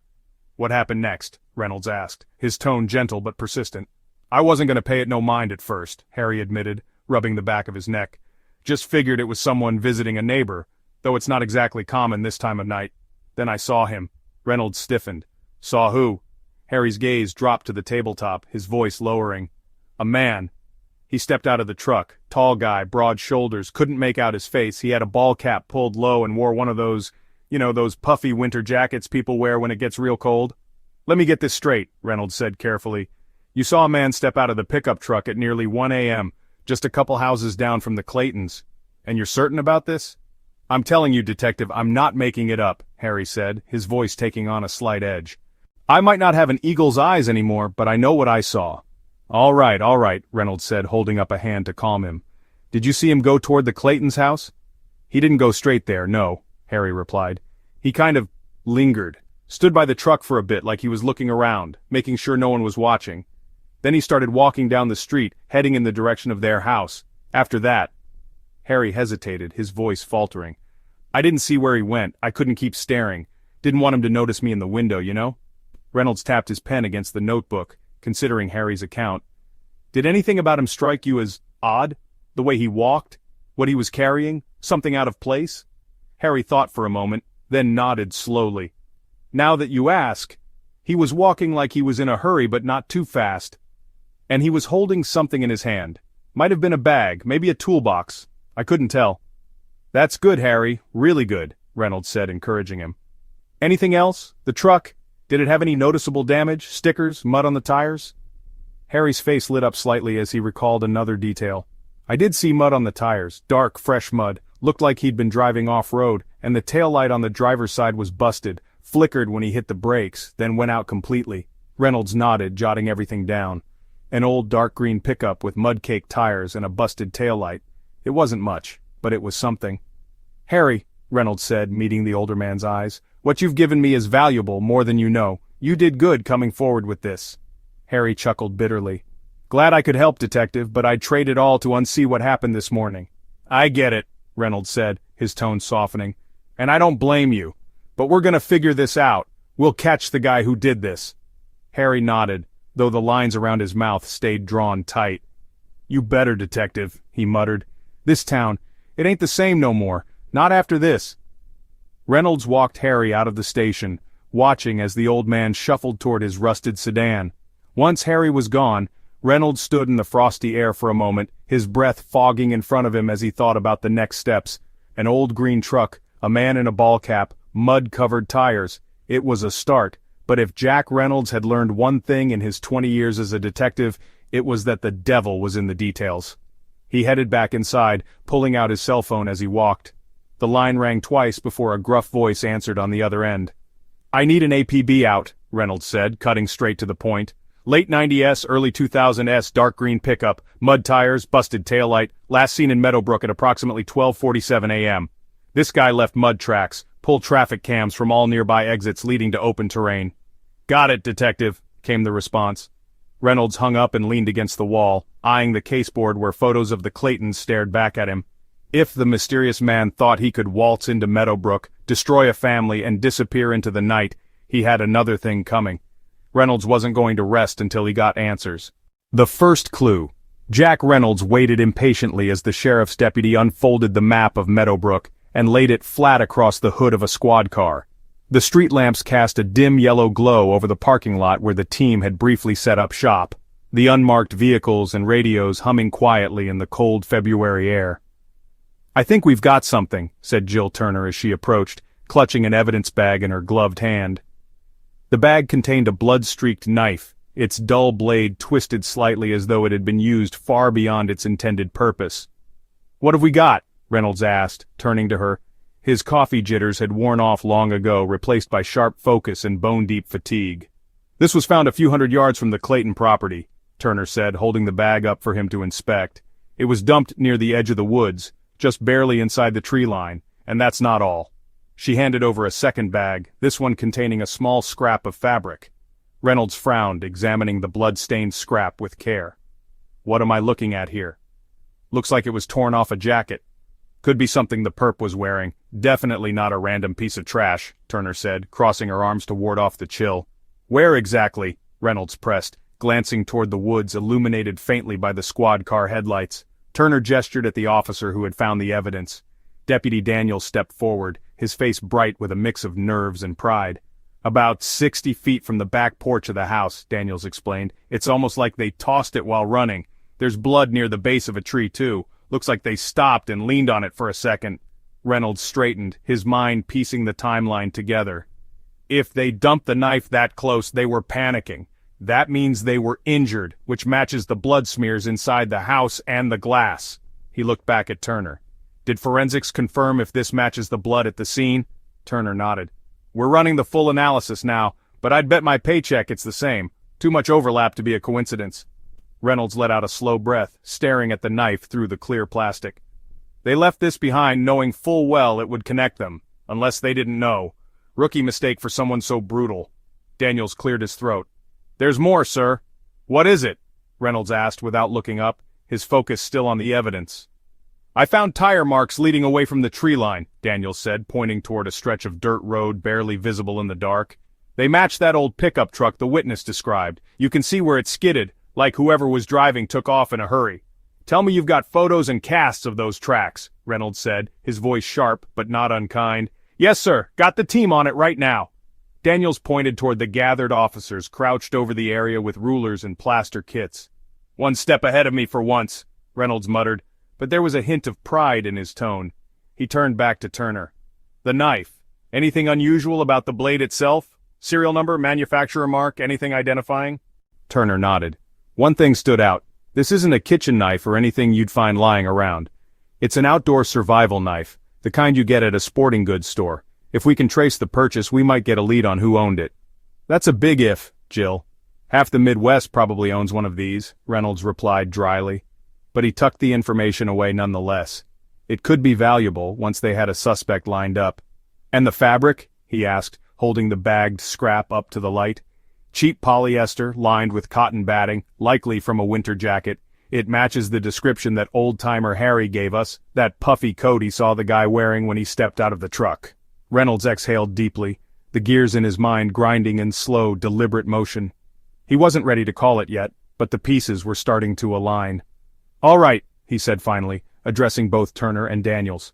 S1: What happened next? Reynolds asked, his tone gentle but persistent. I wasn't going to pay it no mind at first, Harry admitted, rubbing the back of his neck. Just figured it was someone visiting a neighbor, though it's not exactly common this time of night. Then I saw him. Reynolds stiffened. Saw who? Harry's gaze dropped to the tabletop, his voice lowering. A man. He stepped out of the truck, tall guy, broad shoulders, couldn't make out his face. He had a ball cap pulled low and wore one of those, those puffy winter jackets people wear when it gets real cold. Let me get this straight, Reynolds said carefully. You saw a man step out of the pickup truck at nearly 1 a.m., just a couple houses down from the Claytons. And you're certain about this? I'm telling you, Detective, I'm not making it up, Harry said, his voice taking on a slight edge. I might not have an eagle's eyes anymore, but I know what I saw. All right, Reynolds said, holding up a hand to calm him. Did you see him go toward the Clayton's house? He didn't go straight there, no, Harry replied. He kind of lingered, stood by the truck for a bit like he was looking around, making sure no one was watching. Then he started walking down the street, heading in the direction of their house. After that, Harry hesitated, his voice faltering. I didn't see where he went, I couldn't keep staring. Didn't want him to notice me in the window, you know? Reynolds tapped his pen against the notebook, considering Harry's account. Did anything about him strike you as odd? The way he walked? What he was carrying? Something out of place? Harry thought for a moment, then nodded slowly. Now that you ask, he was walking like he was in a hurry but not too fast. And he was holding something in his hand. Might have been a bag, maybe a toolbox. I couldn't tell. That's good, Harry, really good, Reynolds said, encouraging him. Anything else? The truck? Did it have any noticeable damage? Stickers? Mud on the tires? Harry's face lit up slightly as he recalled another detail. I did see mud on the tires, dark, fresh mud, looked like he'd been driving off-road, and the taillight on the driver's side was busted, flickered when he hit the brakes, then went out completely. Reynolds nodded, jotting everything down. An old dark green pickup with mud-caked tires and a busted taillight. It wasn't much, but it was something. Harry, Reynolds said, meeting the older man's eyes, what you've given me is valuable, more than you know. You did good coming forward with this. Harry chuckled bitterly. Glad I could help, Detective, but I'd trade it all to unsee what happened this morning. I get it, Reynolds said, his tone softening. And I don't blame you. But we're gonna figure this out. We'll catch the guy who did this. Harry nodded, though the lines around his mouth stayed drawn tight. You better, Detective, he muttered. This town, it ain't the same no more. Not after this. Reynolds walked Harry out of the station, watching as the old man shuffled toward his rusted sedan. Once Harry was gone, Reynolds stood in the frosty air for a moment, his breath fogging in front of him as he thought about the next steps. An old green truck, a man in a ball cap, mud-covered tires. It was a start, but if Jack Reynolds had learned one thing in his 20 years as a detective, it was that the devil was in the details. He headed back inside, pulling out his cell phone as he walked. The line rang twice before a gruff voice answered on the other end. I need an APB out, Reynolds said, cutting straight to the point. Late 90s, early 2000s dark green pickup, mud tires, busted taillight, last seen in Meadowbrook at approximately 12:47 a.m. This guy left mud tracks, pulled traffic cams from all nearby exits leading to open terrain. Got it, Detective, came the response. Reynolds hung up and leaned against the wall, eyeing the caseboard where photos of the Claytons stared back at him. If the mysterious man thought he could waltz into Meadowbrook, destroy a family, and disappear into the night, he had another thing coming. Reynolds wasn't going to rest until he got answers. The first clue. Jack Reynolds waited impatiently as the sheriff's deputy unfolded the map of Meadowbrook and laid it flat across the hood of a squad car. The street lamps cast a dim yellow glow over the parking lot where the team had briefly set up shop, the unmarked vehicles and radios humming quietly in the cold February air. "I think we've got something," said Jill Turner as she approached, clutching an evidence bag in her gloved hand. The bag contained a blood-streaked knife, its dull blade twisted slightly as though it had been used far beyond its intended purpose. "What have we got?" Reynolds asked, turning to her. His coffee jitters had worn off long ago, replaced by sharp focus and bone-deep fatigue. "This was found a few hundred yards from the Clayton property," Turner said, holding the bag up for him to inspect. "It was dumped near the edge of the woods, just barely inside the tree line, and that's not all." She handed over a second bag, this one containing a small scrap of fabric. Reynolds frowned, examining the blood-stained scrap with care. "What am I looking at here?" "Looks like it was torn off a jacket. Could be something the perp was wearing. Definitely not a random piece of trash," Turner said, crossing her arms to ward off the chill. "Where exactly?" Reynolds pressed, glancing toward the woods illuminated faintly by the squad car headlights. Turner gestured at the officer who had found the evidence. Deputy Daniels stepped forward, his face bright with a mix of nerves and pride. "About 60 feet from the back porch of the house," Daniels explained. "It's almost like they tossed it while running. There's blood near the base of a tree, too. Looks like they stopped and leaned on it for a second." Reynolds straightened, his mind piecing the timeline together. If they dumped the knife that close, they were panicking. That means they were injured, which matches the blood smears inside the house and the glass. He looked back at Turner. "Did forensics confirm if this matches the blood at the scene?" Turner nodded. "We're running the full analysis now, but I'd bet my paycheck it's the same. Too much overlap to be a coincidence." Reynolds let out a slow breath, staring at the knife through the clear plastic. "They left this behind knowing full well it would connect them, unless they didn't know. Rookie mistake for someone so brutal." Daniels cleared his throat. "There's more, sir." "What is it?" Reynolds asked without looking up, his focus still on the evidence. "I found tire marks leading away from the tree line," Daniels said, pointing toward a stretch of dirt road barely visible in the dark. "They match that old pickup truck the witness described. You can see where it skidded, like whoever was driving took off in a hurry. Tell me you've got photos and casts of those tracks," Reynolds said, his voice sharp but not unkind. "Yes, sir, got the team on it right now." Daniels pointed toward the gathered officers crouched over the area with rulers and plaster kits. "One step ahead of me for once," Reynolds muttered, but there was a hint of pride in his tone. He turned back to Turner. "The knife. Anything unusual about the blade itself? Serial number, manufacturer mark, anything identifying?" Turner nodded. "One thing stood out. This isn't a kitchen knife or anything you'd find lying around. It's an outdoor survival knife, the kind you get at a sporting goods store. If we can trace the purchase, we might get a lead on who owned it." "That's a big if, Jill. Half the Midwest probably owns one of these," Reynolds replied dryly. But he tucked the information away nonetheless. It could be valuable once they had a suspect lined up. "And the fabric?" he asked, holding the bagged scrap up to the light. "Cheap polyester, lined with cotton batting, likely from a winter jacket. It matches the description that old-timer Harry gave us, that puffy coat he saw the guy wearing when he stepped out of the truck." Reynolds exhaled deeply, the gears in his mind grinding in slow, deliberate motion. He wasn't ready to call it yet, but the pieces were starting to align. "All right," he said finally, addressing both Turner and Daniels.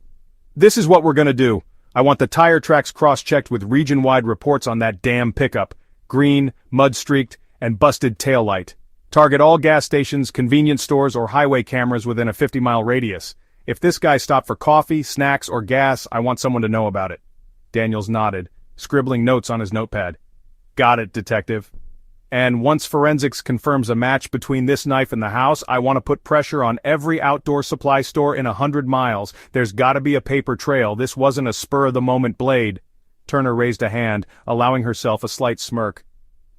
S1: "This is what we're gonna do. I want the tire tracks cross-checked with region-wide reports on that damn pickup. Green, mud-streaked, and busted taillight. Target all gas stations, convenience stores, or highway cameras within a 50-mile radius. If this guy stopped for coffee, snacks, or gas, I want someone to know about it." Daniels nodded, scribbling notes on his notepad. "Got it, detective. And once forensics confirms a match between this knife and the house, I want to put pressure on every outdoor supply store in 100 miles. There's gotta be a paper trail. This wasn't a spur-of-the-moment blade." Turner raised a hand, allowing herself a slight smirk.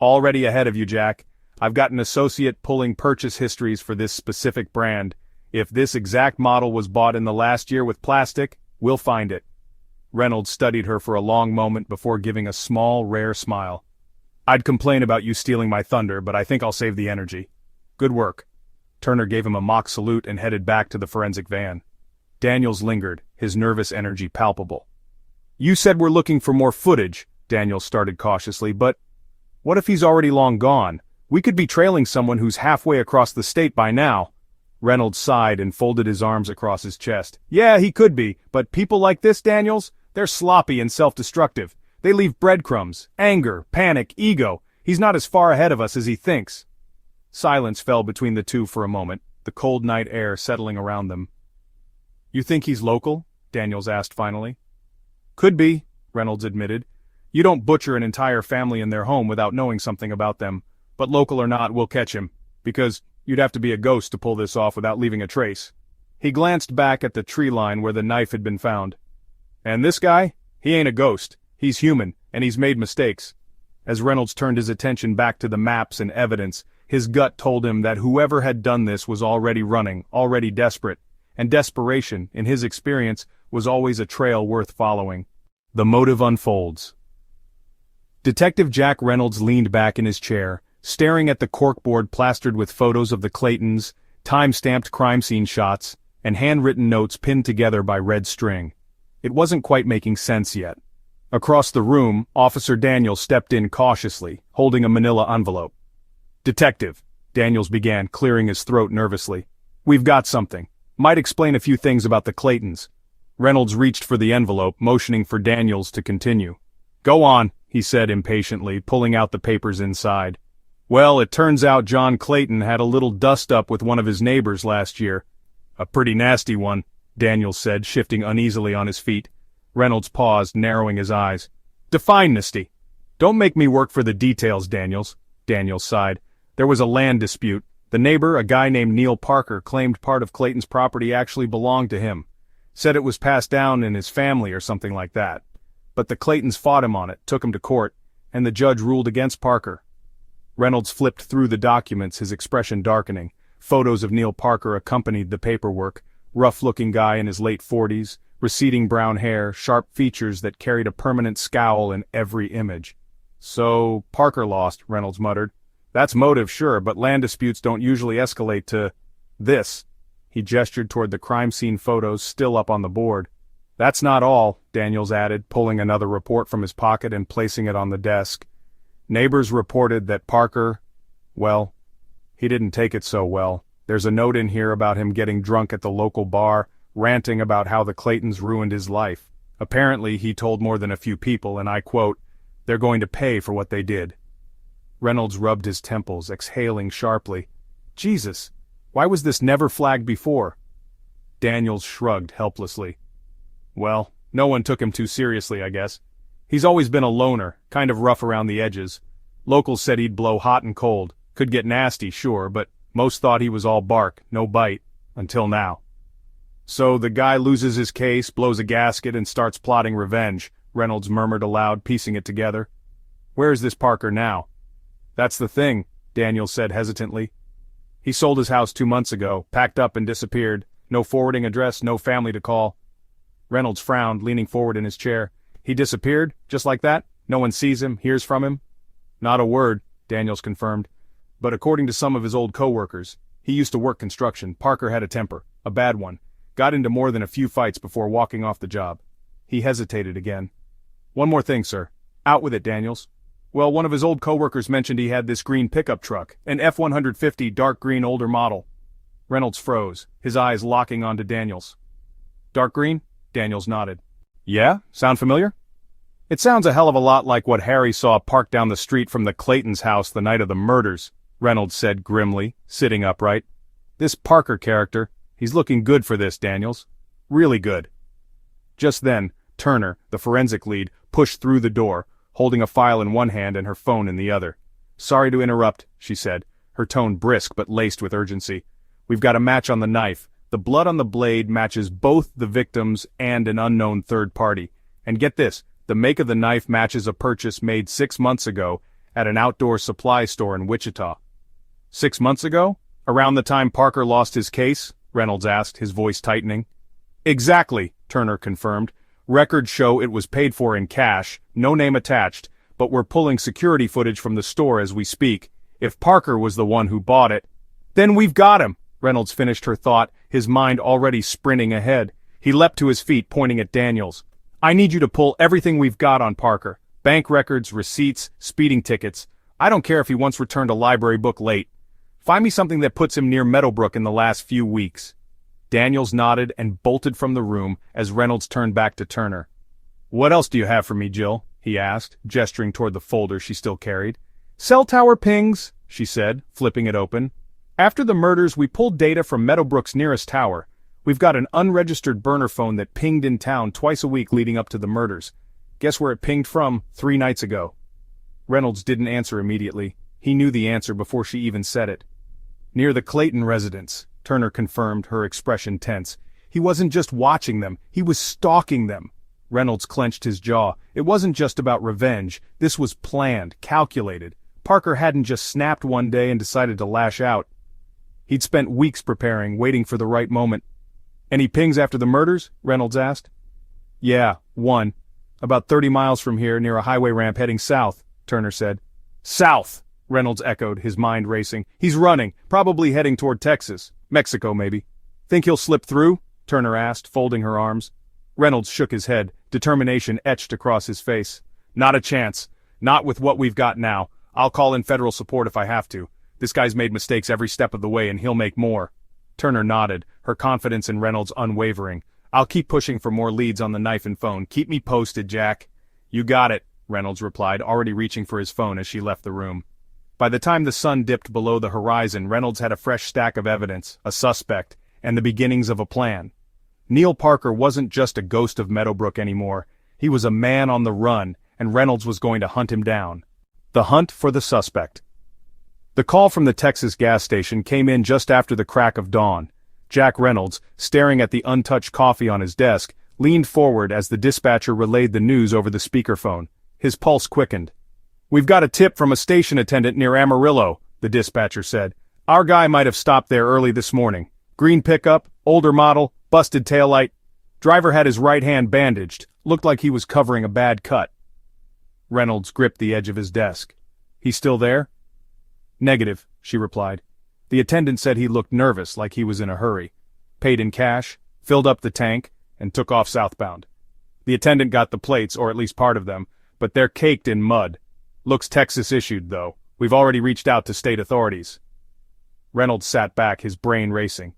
S1: "Already ahead of you, Jack. I've got an associate pulling purchase histories for this specific brand. If this exact model was bought in the last year with plastic, we'll find it." Reynolds studied her for a long moment before giving a small, rare smile. I'd complain about you stealing my thunder, but I think I'll save the energy. Good work. Turner gave him a mock salute and headed back to the forensic van. Daniels lingered, his nervous energy palpable. You said we're looking for more footage, Daniels started cautiously, but what if he's already long gone? We could be trailing someone who's halfway across the state by now. Reynolds sighed and folded his arms across his chest. Yeah, he could be, but people like this, Daniels, they're sloppy and self-destructive. They leave breadcrumbs, anger, panic, ego. He's not as far ahead of us as he thinks. Silence fell between the two for a moment, the cold night air settling around them. You think he's local? Daniels asked finally. Could be, Reynolds admitted. You don't butcher an entire family in their home without knowing something about them, but local or not, we'll catch him, because you'd have to be a ghost to pull this off without leaving a trace. He glanced back at the tree line where the knife had been found. And this guy? He ain't a ghost. He's human, and he's made mistakes. As Reynolds turned his attention back to the maps and evidence, his gut told him that whoever had done this was already running, already desperate, and desperation, in his experience, was always a trail worth following. The motive unfolds. Detective Jack Reynolds leaned back in his chair, staring at the corkboard plastered with photos of the Claytons, time-stamped crime scene shots, and handwritten notes pinned together by red string. It wasn't quite making sense yet. Across the room, Officer Daniels stepped in cautiously, holding a manila envelope. Detective, Daniels began, clearing his throat nervously. We've got something. Might explain a few things about the Claytons. Reynolds reached for the envelope, motioning for Daniels to continue. Go on, he said impatiently, pulling out the papers inside. Well, it turns out John Clayton had a little dust-up with one of his neighbors last year. A pretty nasty one, Daniels said, shifting uneasily on his feet. Reynolds paused, narrowing his eyes. Define nasty. Don't make me work for the details, Daniels. Daniels sighed. There was a land dispute. The neighbor, a guy named Neil Parker, claimed part of Clayton's property actually belonged to him. Said it was passed down in his family or something like that. But the Claytons fought him on it, took him to court, and the judge ruled against Parker. Reynolds flipped through the documents, his expression darkening. Photos of Neil Parker accompanied the paperwork. Rough-looking guy in his late 40s, receding brown hair, sharp features that carried a permanent scowl in every image. So, Parker lost, Reynolds muttered. That's motive, sure, but land disputes don't usually escalate to this. He gestured toward the crime scene photos still up on the board. That's not all, Daniels added, pulling another report from his pocket and placing it on the desk. Neighbors reported that Parker, well, he didn't take it so well. There's a note in here about him getting drunk at the local bar, ranting about how the Claytons ruined his life. Apparently, he told more than a few people, and I quote, "They're going to pay for what they did." Reynolds rubbed his temples, exhaling sharply. Jesus, why was this never flagged before? Daniels shrugged helplessly. Well, no one took him too seriously, I guess. He's always been a loner, kind of rough around the edges. Locals said he'd blow hot and cold. Could get nasty, sure, but most thought he was all bark, no bite, until now. So the guy loses his case, blows a gasket, and starts plotting revenge, Reynolds murmured aloud, piecing it together. Where is this Parker now? That's the thing, Daniels said hesitantly. He sold his house 2 months ago, packed up and disappeared. No forwarding address, no family to call. Reynolds frowned, leaning forward in his chair. He disappeared, just like that? No one sees him, hears from him? Not a word, Daniels confirmed. But according to some of his old co-workers, he used to work construction. Parker had a temper, a bad one. Got into more than a few fights before walking off the job. He hesitated again. One more thing, sir. Out with it, Daniels. Well, one of his old co-workers mentioned he had this green pickup truck, an F-150 dark green older model. Reynolds froze, his eyes locking onto Daniels. Dark green? Daniels nodded. Yeah? Sound familiar? It sounds a hell of a lot like what Harry saw parked down the street from the Claytons' house the night of the murders, Reynolds said grimly, sitting upright. This Parker character, he's looking good for this, Daniels. Really good. Just then, Turner, the forensic lead, pushed through the door, holding a file in one hand and her phone in the other. Sorry to interrupt, she said, her tone brisk but laced with urgency. We've got a match on the knife. The blood on the blade matches both the victims and an unknown third party. And get this, the make of the knife matches a purchase made 6 months ago at an outdoor supply store in Wichita. 6 months ago? Around the time Parker lost his case? Reynolds asked, his voice tightening. Exactly, Turner confirmed. Records show it was paid for in cash, no name attached, but we're pulling security footage from the store as we speak. If Parker was the one who bought it, then we've got him, Reynolds finished her thought, his mind already sprinting ahead. He leapt to his feet, pointing at Daniels. I need you to pull everything we've got on Parker. Bank records, receipts, speeding tickets. I don't care if he once returned a library book late. Find me something that puts him near Meadowbrook in the last few weeks. Daniels nodded and bolted from the room as Reynolds turned back to Turner. What else do you have for me, Jill? He asked, gesturing toward the folder she still carried. Cell tower pings, she said, flipping it open. After the murders, we pulled data from Meadowbrook's nearest tower. We've got an unregistered burner phone that pinged in town twice a week leading up to the murders. Guess where it pinged from 3 nights ago? Reynolds didn't answer immediately. He knew the answer before she even said it. Near the Clayton residence, Turner confirmed, her expression tense. He wasn't just watching them, he was stalking them. Reynolds clenched his jaw. It wasn't just about revenge. This was planned, calculated. Parker hadn't just snapped one day and decided to lash out. He'd spent weeks preparing, waiting for the right moment. Any pings after the murders? Reynolds asked. Yeah, one. About 30 miles from here, near a highway ramp heading south, Turner said. South, Reynolds echoed, his mind racing. He's running, probably heading toward Texas. Mexico, maybe. Think he'll slip through? Turner asked, folding her arms. Reynolds shook his head, determination etched across his face. Not a chance. Not with what we've got now. I'll call in federal support if I have to. This guy's made mistakes every step of the way and he'll make more. Turner nodded, her confidence in Reynolds unwavering. I'll keep pushing for more leads on the knife and phone. Keep me posted, Jack. You got it, Reynolds replied, already reaching for his phone as she left the room. By the time the sun dipped below the horizon, Reynolds had a fresh stack of evidence, a suspect, and the beginnings of a plan. Neil Parker wasn't just a ghost of Meadowbrook anymore. He was a man on the run, and Reynolds was going to hunt him down. The hunt for the suspect. The call from the Texas gas station came in just after the crack of dawn. Jack Reynolds, staring at the untouched coffee on his desk, leaned forward as the dispatcher relayed the news over the speakerphone. His pulse quickened. We've got a tip from a station attendant near Amarillo, the dispatcher said. Our guy might have stopped there early this morning. Green pickup, older model, busted taillight. Driver had his right hand bandaged, looked like he was covering a bad cut. Reynolds gripped the edge of his desk. He's still there? Negative, she replied. The attendant said he looked nervous, like he was in a hurry. Paid in cash, filled up the tank, and took off southbound. The attendant got the plates, or at least part of them, but they're caked in mud. Looks Texas issued, though. We've already reached out to state authorities. Reynolds sat back, his brain racing.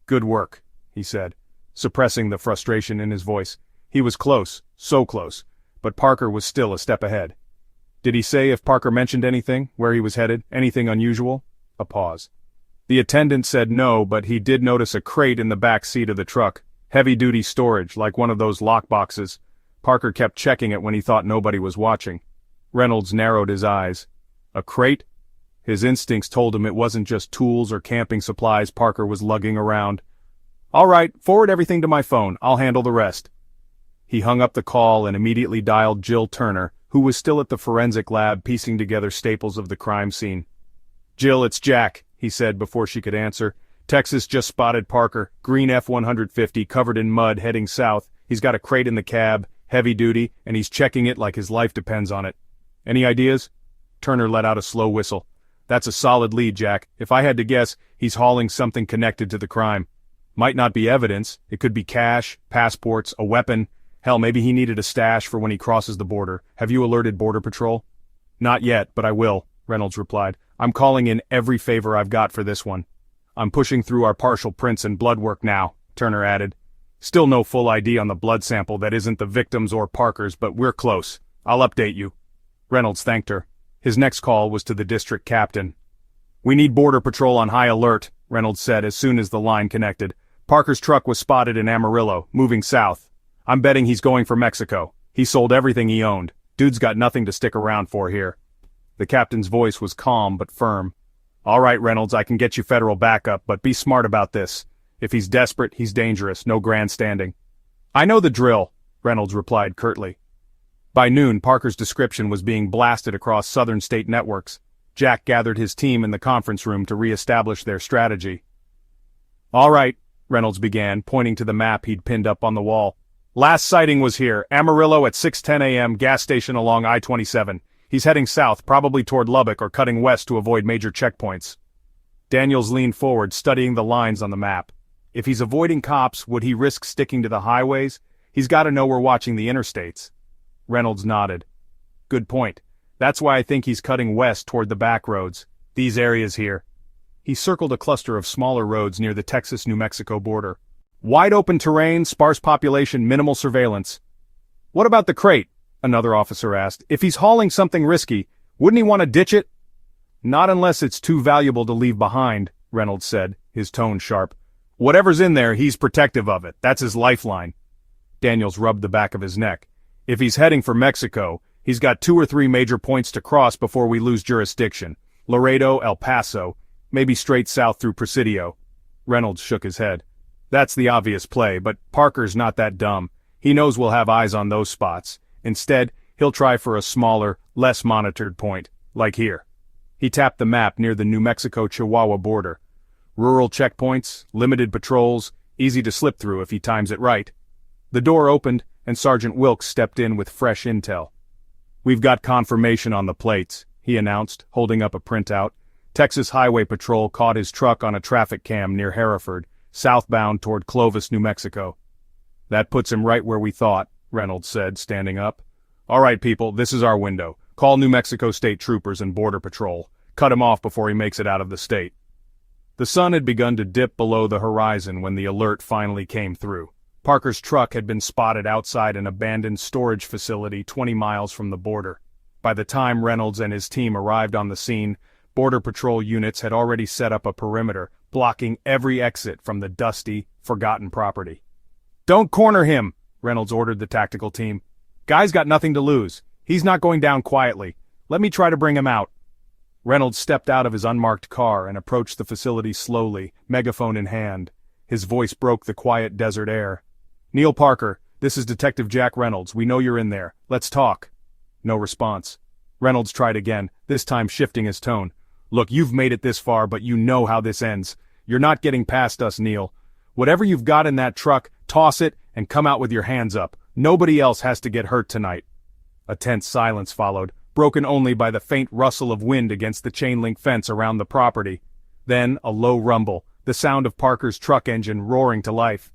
S1: Good work, he said, suppressing the frustration in his voice. He was close, so close, but Parker was still a step ahead. Did he say if Parker mentioned anything, where he was headed, anything unusual? A pause. The attendant said no, but he did notice a crate in the back seat of the truck. Heavy-duty storage, like one of those lockboxes. Parker kept checking it when he thought nobody was watching. Reynolds narrowed his eyes. A crate? His instincts told him it wasn't just tools or camping supplies Parker was lugging around. All right, forward everything to my phone. I'll handle the rest. He hung up the call and immediately dialed Jill Turner, who was still at the forensic lab piecing together staples of the crime scene. Jill, it's Jack, he said before she could answer. Texas just spotted Parker, green F-150 covered in mud heading south. He's got a crate in the cab, heavy duty, and he's checking it like his life depends on it. Any ideas? Turner let out a slow whistle. That's a solid lead, Jack. If I had to guess, he's hauling something connected to the crime. Might not be evidence. It could be cash, passports, a weapon. Hell, maybe he needed a stash for when he crosses the border. Have you alerted Border Patrol? Not yet, but I will, Reynolds replied. I'm calling in every favor I've got for this one. I'm pushing through our partial prints and blood work now, Turner added. Still no full ID on the blood sample that isn't the victim's or Parker's, but we're close. I'll update you. Reynolds thanked her. His next call was to the district captain. We need Border Patrol on high alert, Reynolds said as soon as the line connected. Parker's truck was spotted in Amarillo, moving south. I'm betting he's going for Mexico. He sold everything he owned. Dude's got nothing to stick around for here. The captain's voice was calm but firm. All right, Reynolds, I can get you federal backup, but be smart about this. If he's desperate, he's dangerous, no grandstanding. I know the drill, Reynolds replied curtly. By noon, Parker's description was being blasted across southern state networks. Jack gathered his team in the conference room to re-establish their strategy. All right, Reynolds began, pointing to the map he'd pinned up on the wall. Last sighting was here, Amarillo at 6:10 a.m., gas station along I-27. He's heading south, probably toward Lubbock or cutting west to avoid major checkpoints. Daniels leaned forward, studying the lines on the map. If he's avoiding cops, would he risk sticking to the highways? He's got to know we're watching the interstates. Reynolds nodded. Good point. That's why I think he's cutting west toward the back roads. These areas here. He circled a cluster of smaller roads near the Texas-New Mexico border. Wide open terrain, sparse population, minimal surveillance. What about the crate? Another officer asked. If he's hauling something risky, wouldn't he want to ditch it? Not unless it's too valuable to leave behind, Reynolds said, his tone sharp. Whatever's in there, he's protective of it. That's his lifeline. Daniels rubbed the back of his neck. If he's heading for Mexico, he's got 2 or 3 major points to cross before we lose jurisdiction. Laredo, El Paso, maybe straight south through Presidio. Reynolds shook his head. That's the obvious play, but Parker's not that dumb. He knows we'll have eyes on those spots. Instead, he'll try for a smaller, less monitored point, like here. He tapped the map near the New Mexico-Chihuahua border. Rural checkpoints, limited patrols, easy to slip through if he times it right. The door opened, and Sergeant Wilkes stepped in with fresh intel. We've got confirmation on the plates, he announced, holding up a printout. Texas Highway Patrol caught his truck on a traffic cam near Hereford, southbound toward Clovis, New Mexico. That puts him right where we thought, Reynolds said, standing up. All right, people, this is our window. Call New Mexico State Troopers and Border Patrol. Cut him off before he makes it out of the state. The sun had begun to dip below the horizon when the alert finally came through. Parker's truck had been spotted outside an abandoned storage facility 20 miles from the border. By the time Reynolds and his team arrived on the scene, Border Patrol units had already set up a perimeter, blocking every exit from the dusty, forgotten property. Don't corner him, Reynolds ordered the tactical team. Guy's got nothing to lose. He's not going down quietly. Let me try to bring him out. Reynolds stepped out of his unmarked car and approached the facility slowly, megaphone in hand. His voice broke the quiet desert air. Neil Parker, this is Detective Jack Reynolds. We know you're in there. Let's talk. No response. Reynolds tried again, this time shifting his tone. Look, you've made it this far, but you know how this ends. You're not getting past us, Neil. Whatever you've got in that truck, toss it and come out with your hands up. Nobody else has to get hurt tonight. A tense silence followed, broken only by the faint rustle of wind against the chain-link fence around the property. Then a low rumble, the sound of Parker's truck engine roaring to life.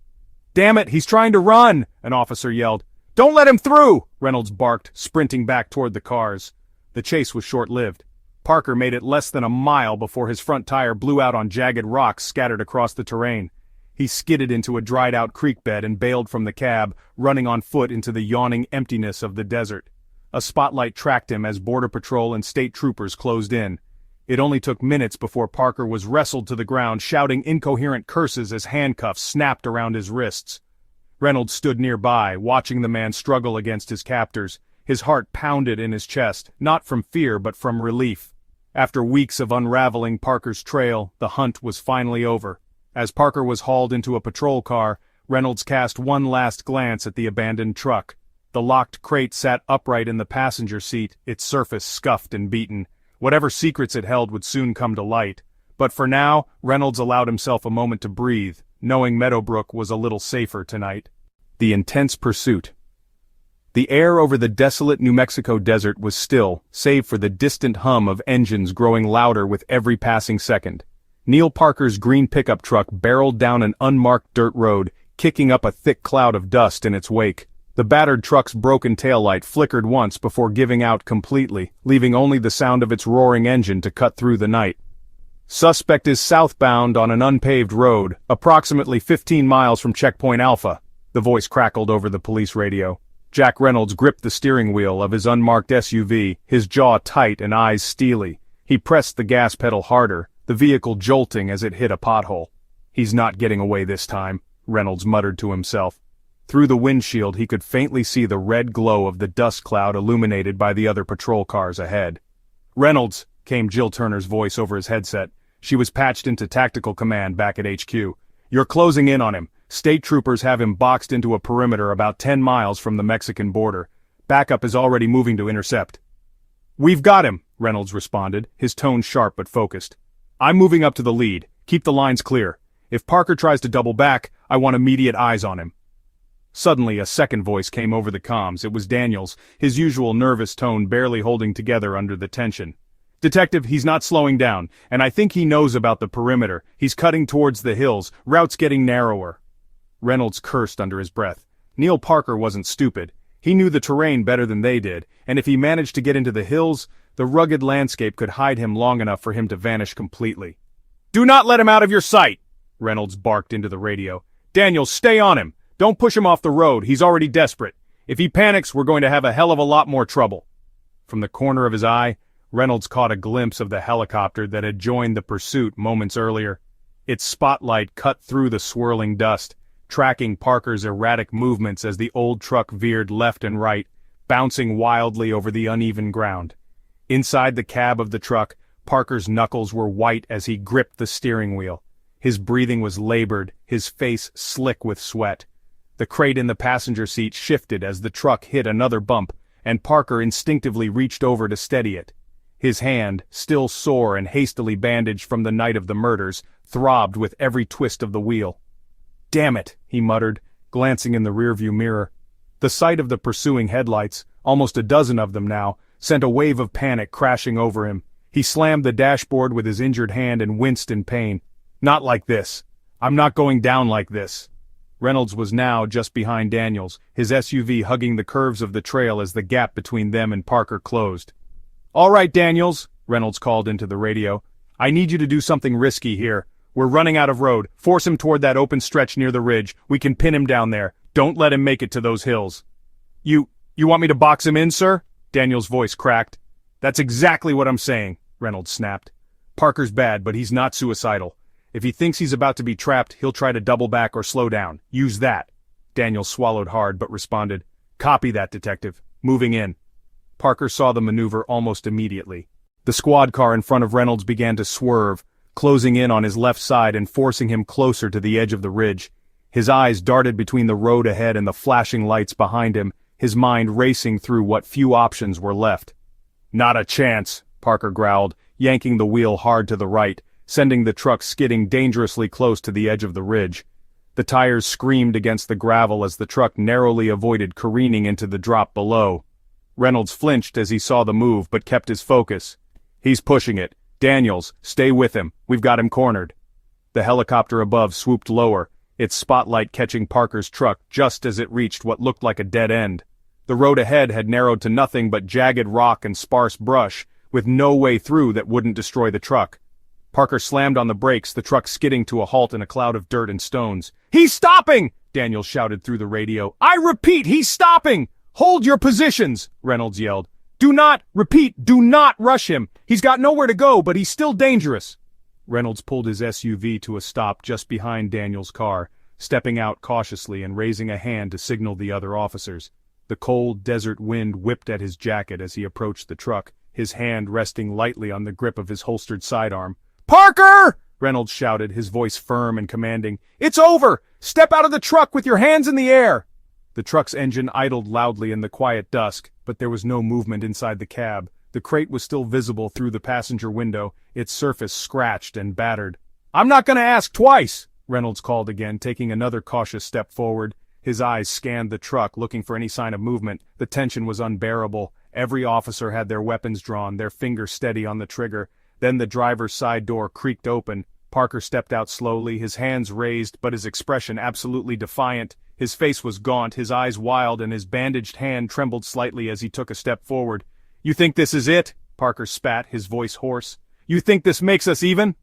S1: Damn it, he's trying to run, an officer yelled. Don't let him through, Reynolds barked, sprinting back toward the cars. The chase was short-lived. Parker made it less than a mile before his front tire blew out on jagged rocks scattered across the terrain. He skidded into a dried-out creek bed and bailed from the cab, running on foot into the yawning emptiness of the desert. A spotlight tracked him as Border Patrol and state troopers closed in. It only took minutes before Parker was wrestled to the ground, shouting incoherent curses as handcuffs snapped around his wrists. Reynolds stood nearby, watching the man struggle against his captors. His heart pounded in his chest, not from fear but from relief. After weeks of unraveling Parker's trail, the hunt was finally over. As Parker was hauled into a patrol car, Reynolds cast one last glance at the abandoned truck. The locked crate sat upright in the passenger seat, its surface scuffed and beaten. Whatever secrets it held would soon come to light. But for now, Reynolds allowed himself a moment to breathe, knowing Meadowbrook was a little safer tonight. The intense pursuit. The air over the desolate New Mexico desert was still, save for the distant hum of engines growing louder with every passing second. Neil Parker's green pickup truck barreled down an unmarked dirt road, kicking up a thick cloud of dust in its wake. The battered truck's broken taillight flickered once before giving out completely, leaving only the sound of its roaring engine to cut through the night. Suspect is southbound on an unpaved road, approximately 15 miles from Checkpoint Alpha, the voice crackled over the police radio. Jack Reynolds gripped the steering wheel of his unmarked SUV, his jaw tight and eyes steely. He pressed the gas pedal harder, the vehicle jolting as it hit a pothole. He's not getting away this time, Reynolds muttered to himself. Through the windshield he could faintly see the red glow of the dust cloud illuminated by the other patrol cars ahead. Reynolds, came Jill Turner's voice over his headset. She was patched into tactical command back at HQ. You're closing in on him. State troopers have him boxed into a perimeter about 10 miles from the Mexican border. Backup is already moving to intercept. We've got him, Reynolds responded, his tone sharp but focused. I'm moving up to the lead. Keep the lines clear. If Parker tries to double back, I want immediate eyes on him. Suddenly, a second voice came over the comms. It was Daniels, his usual nervous tone barely holding together under the tension. "Detective, he's not slowing down, and I think he knows about the perimeter. He's cutting towards the hills, route's getting narrower." Reynolds cursed under his breath. Neil Parker wasn't stupid. He knew the terrain better than they did, and if he managed to get into the hills, the rugged landscape could hide him long enough for him to vanish completely. "Do not let him out of your sight!" Reynolds barked into the radio. "Daniels, stay on him! Don't push him off the road, he's already desperate. If he panics, we're going to have a hell of a lot more trouble." From the corner of his eye, Reynolds caught a glimpse of the helicopter that had joined the pursuit moments earlier. Its spotlight cut through the swirling dust, tracking Parker's erratic movements as the old truck veered left and right, bouncing wildly over the uneven ground. Inside the cab of the truck, Parker's knuckles were white as he gripped the steering wheel. His breathing was labored, his face slick with sweat. The crate in the passenger seat shifted as the truck hit another bump, and Parker instinctively reached over to steady it. His hand, still sore and hastily bandaged from the night of the murders, throbbed with every twist of the wheel. "Damn it," he muttered, glancing in the rearview mirror. The sight of the pursuing headlights, almost a dozen of them now, sent a wave of panic crashing over him. He slammed the dashboard with his injured hand and winced in pain. "Not like this. I'm not going down like this." Reynolds was now just behind Daniels, his SUV hugging the curves of the trail as the gap between them and Parker closed. "All right, Daniels," Reynolds called into the radio. "I need you to do something risky here. We're running out of road. Force him toward that open stretch near the ridge. We can pin him down there. Don't let him make it to those hills." You want me to box him in, sir?" Daniels' voice cracked. "That's exactly what I'm saying," Reynolds snapped. "Parker's bad, but he's not suicidal. If he thinks he's about to be trapped, he'll try to double back or slow down. Use that." Daniels swallowed hard but responded, "Copy that, detective. Moving in." Parker saw the maneuver almost immediately. The squad car in front of Reynolds began to swerve, closing in on his left side and forcing him closer to the edge of the ridge. His eyes darted between the road ahead and the flashing lights behind him, his mind racing through what few options were left. "Not a chance," Parker growled, yanking the wheel hard to the right, sending the truck skidding dangerously close to the edge of the ridge. The tires screamed against the gravel as the truck narrowly avoided careening into the drop below. Reynolds flinched as he saw the move but kept his focus. "He's pushing it. Daniels, stay with him. We've got him cornered." The helicopter above swooped lower, its spotlight catching Parker's truck just as it reached what looked like a dead end. The road ahead had narrowed to nothing but jagged rock and sparse brush, with no way through that wouldn't destroy the truck. Parker slammed on the brakes, the truck skidding to a halt in a cloud of dirt and stones. "He's stopping!" Daniels shouted through the radio. "I repeat, he's stopping! Hold your positions!" Reynolds yelled. "Do not rush him! He's got nowhere to go, but he's still dangerous!" Reynolds pulled his SUV to a stop just behind Daniels' car, stepping out cautiously and raising a hand to signal the other officers. The cold desert wind whipped at his jacket as he approached the truck, his hand resting lightly on the grip of his holstered sidearm. "Parker!" Reynolds shouted, his voice firm and commanding. "It's over! Step out of the truck with your hands in the air!" The truck's engine idled loudly in the quiet dusk, but there was no movement inside the cab. The crate was still visible through the passenger window, its surface scratched and battered. "I'm not going to ask twice!" Reynolds called again, taking another cautious step forward. His eyes scanned the truck, looking for any sign of movement. The tension was unbearable. Every officer had their weapons drawn, their fingers steady on the trigger. Then the driver's side door creaked open. Parker stepped out slowly, his hands raised, but his expression absolutely defiant. His face was gaunt, his eyes wild, and his bandaged hand trembled slightly as he took a step forward. "You think this is it?" Parker spat, his voice hoarse. "You think this makes us even?"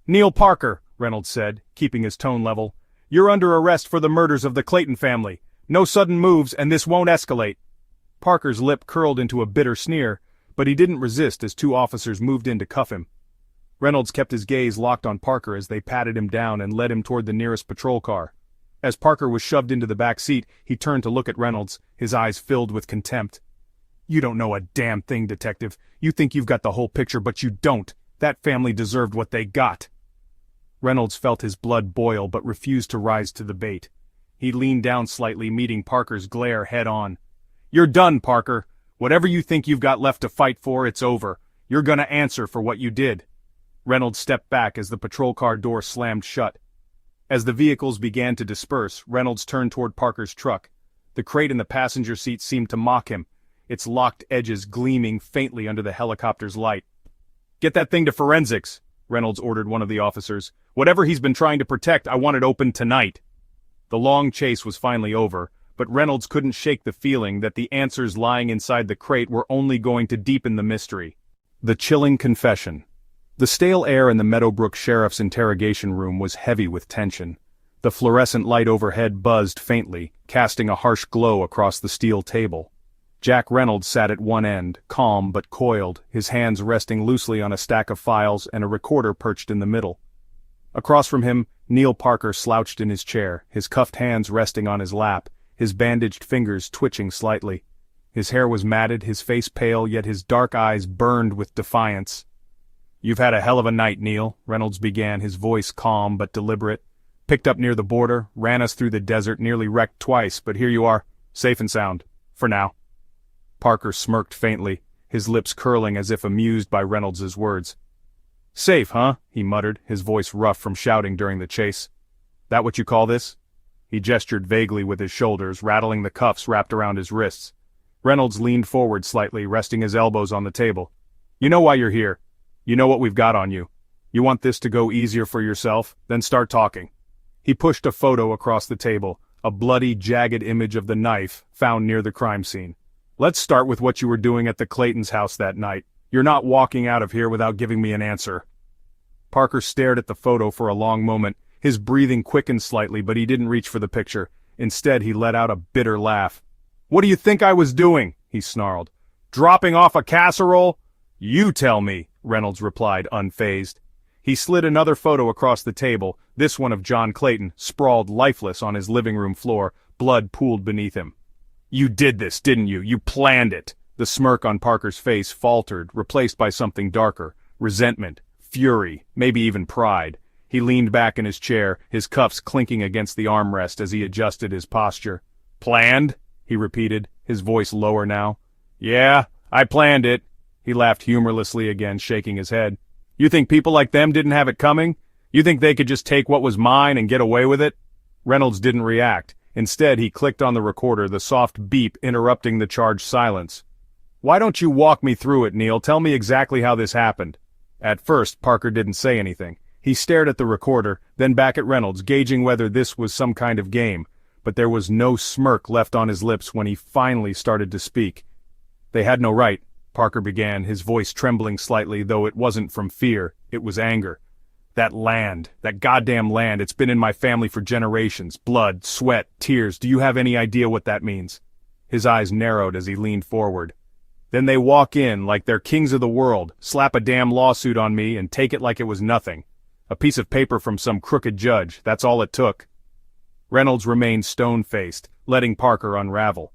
S1: "Neil Parker," Reynolds said, keeping his tone level. "You're under arrest for the murders of the Clayton family. No sudden moves, and this won't escalate." Parker's lip curled into a bitter sneer, but he didn't resist as two officers moved in to cuff him. Reynolds kept his gaze locked on Parker as they patted him down and led him toward the nearest patrol car. As Parker was shoved into the back seat, he turned to look at Reynolds, his eyes filled with contempt. "You don't know a damn thing, detective. You think you've got the whole picture, but you don't. That family deserved what they got." Reynolds felt his blood boil but refused to rise to the bait. He leaned down slightly, meeting Parker's glare head-on. "You're done, Parker. Whatever you think you've got left to fight for, it's over. You're gonna answer for what you did." Reynolds stepped back as the patrol car door slammed shut. As the vehicles began to disperse, Reynolds turned toward Parker's truck. The crate in the passenger seat seemed to mock him, its locked edges gleaming faintly under the helicopter's light. "Get that thing to forensics," Reynolds ordered one of the officers. "Whatever he's been trying to protect, I want it opened tonight." The long chase was finally over, but Reynolds couldn't shake the feeling that the answers lying inside the crate were only going to deepen the mystery. The chilling confession. The stale air in the Meadowbrook Sheriff's interrogation room was heavy with tension. The fluorescent light overhead buzzed faintly, casting a harsh glow across the steel table. Jack Reynolds sat at one end, calm but coiled, his hands resting loosely on a stack of files and a recorder perched in the middle. Across from him, Neil Parker slouched in his chair, his cuffed hands resting on his lap, his bandaged fingers twitching slightly. His hair was matted, his face pale, yet his dark eyes burned with defiance. "You've had a hell of a night, Neil," Reynolds began, his voice calm but deliberate. "Picked up near the border, ran us through the desert, nearly wrecked twice, but here you are, safe and sound. For now." Parker smirked faintly, his lips curling as if amused by Reynolds's words. "Safe, huh?" he muttered, his voice rough from shouting during the chase. "That what you call this?" He gestured vaguely with his shoulders, rattling the cuffs wrapped around his wrists. Reynolds leaned forward slightly, resting his elbows on the table. "You know why you're here. You know what we've got on you. You want this to go easier for yourself? Then start talking." He pushed a photo across the table, a bloody, jagged image of the knife found near the crime scene. "Let's start with what you were doing at the Claytons' house that night. You're not walking out of here without giving me an answer." Parker stared at the photo for a long moment. His breathing quickened slightly, but he didn't reach for the picture. Instead, he let out a bitter laugh. "What do you think I was doing?" he snarled. "Dropping off a casserole?" "You tell me," Reynolds replied, unfazed. He slid another photo across the table, this one of John Clayton, sprawled lifeless on his living room floor, blood pooled beneath him. "You did this, didn't you? You planned it." The smirk on Parker's face faltered, replaced by something darker, resentment, fury, maybe even pride. He leaned back in his chair, his cuffs clinking against the armrest as he adjusted his posture. "Planned?" he repeated, his voice lower now. "Yeah, I planned it." He laughed humorlessly again, shaking his head. "You think people like them didn't have it coming? You think they could just take what was mine and get away with it?" Reynolds didn't react. Instead, he clicked on the recorder, the soft beep interrupting the charged silence. "Why don't you walk me through it, Neil? Tell me exactly how this happened." At first, Parker didn't say anything. He stared at the recorder, then back at Reynolds, gauging whether this was some kind of game. But there was no smirk left on his lips when he finally started to speak. "They had no right," Parker began, his voice trembling slightly, though it wasn't from fear, it was anger. "That land, that goddamn land, it's been in my family for generations. Blood, sweat, tears, do you have any idea what that means?" His eyes narrowed as he leaned forward. "Then they walk in, like they're kings of the world, slap a damn lawsuit on me and take it like it was nothing. A piece of paper from some crooked judge, that's all it took." Reynolds remained stone-faced, letting Parker unravel.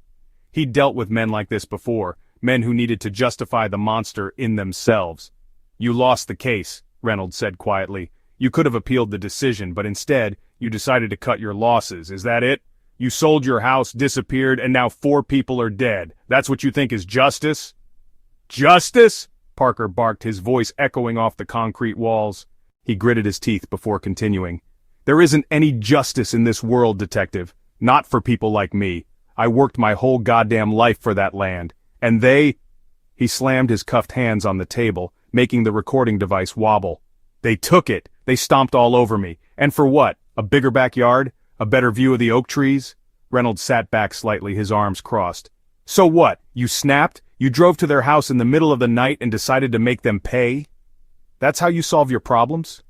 S1: He'd dealt with men like this before, men who needed to justify the monster in themselves. "You lost the case," Reynolds said quietly. "You could have appealed the decision, but instead, you decided to cut your losses, is that it? You sold your house, disappeared, and now 4 people are dead. That's what you think is justice?" "Justice?" Parker barked, his voice echoing off the concrete walls. He gritted his teeth before continuing. "There isn't any justice in this world, detective. Not for people like me. I worked my whole goddamn life for that land. And they—" He slammed his cuffed hands on the table, making the recording device wobble. "They took it. They stomped all over me. And for what? A bigger backyard? A better view of the oak trees?" Reynolds sat back slightly, his arms crossed. "So what? You snapped? You drove to their house in the middle of the night and decided to make them pay? That's how you solve your problems?"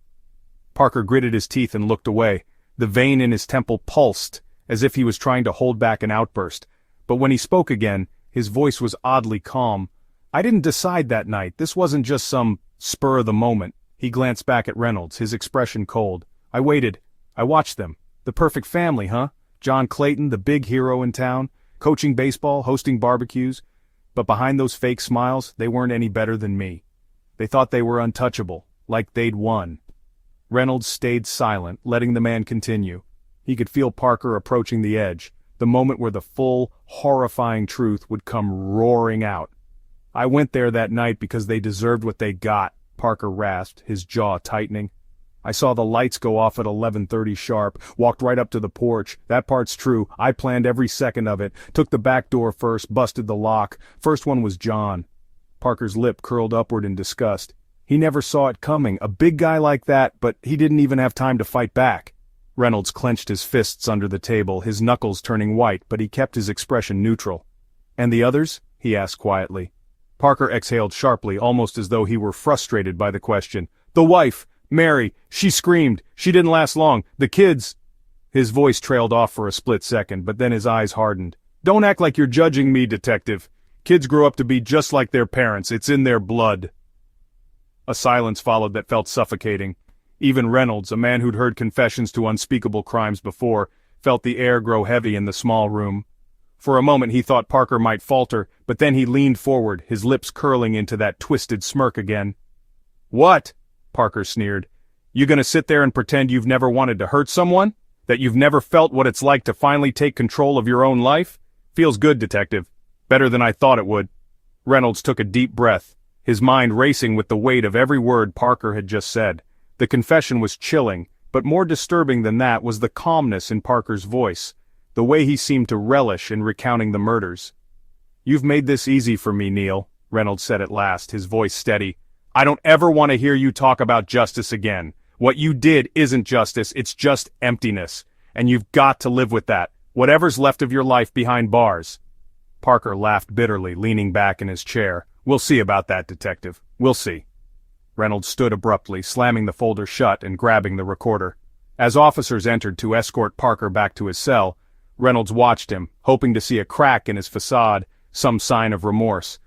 S1: Parker gritted his teeth and looked away. The vein in his temple pulsed, as if he was trying to hold back an outburst. But when he spoke again, his voice was oddly calm. "I didn't decide that night. This wasn't just some spur of the moment." He glanced back at Reynolds, his expression cold. "I waited. I watched them. The perfect family, huh? John Clayton, the big hero in town, coaching baseball, hosting barbecues. But behind those fake smiles, they weren't any better than me. They thought they were untouchable, like they'd won." Reynolds stayed silent, letting the man continue. He could feel Parker approaching the edge, the moment where the full, horrifying truth would come roaring out. "I went there that night because they deserved what they got," Parker rasped, his jaw tightening. I saw the lights go off at 11:30 sharp, walked right up to the porch. That part's true. I planned every second of it. Took the back door first, busted the lock. First one was John. Parker's lip curled upward in disgust. He never saw it coming, a big guy like that, but he didn't even have time to fight back. Reynolds clenched his fists under the table, his knuckles turning white, but he kept his expression neutral. "And the others?" he asked quietly. Parker exhaled sharply, almost as though he were frustrated by the question. "The wife, Mary, she screamed. She didn't last long. The kids—" His voice trailed off for a split second, but then his eyes hardened. "Don't act like you're judging me, detective. Kids grow up to be just like their parents. It's in their blood." A silence followed that felt suffocating. Even Reynolds, a man who'd heard confessions to unspeakable crimes before, felt the air grow heavy in the small room. For a moment he thought Parker might falter, but then he leaned forward, his lips curling into that twisted smirk again. "What?" Parker sneered. "You gonna sit there and pretend you've never wanted to hurt someone? That you've never felt what it's like to finally take control of your own life? Feels good, detective. Better than I thought it would." Reynolds took a deep breath, his mind racing with the weight of every word Parker had just said. The confession was chilling, but more disturbing than that was the calmness in Parker's voice, the way he seemed to relish in recounting the murders. "You've made this easy for me, Neil," Reynolds said at last, his voice steady. "I don't ever want to hear you talk about justice again. What you did isn't justice, it's just emptiness. And you've got to live with that, whatever's left of your life behind bars." Parker laughed bitterly, leaning back in his chair. "We'll see about that, detective. We'll see." Reynolds stood abruptly, slamming the folder shut and grabbing the recorder. As officers entered to escort Parker back to his cell, Reynolds watched him, hoping to see a crack in his facade, some sign of remorse.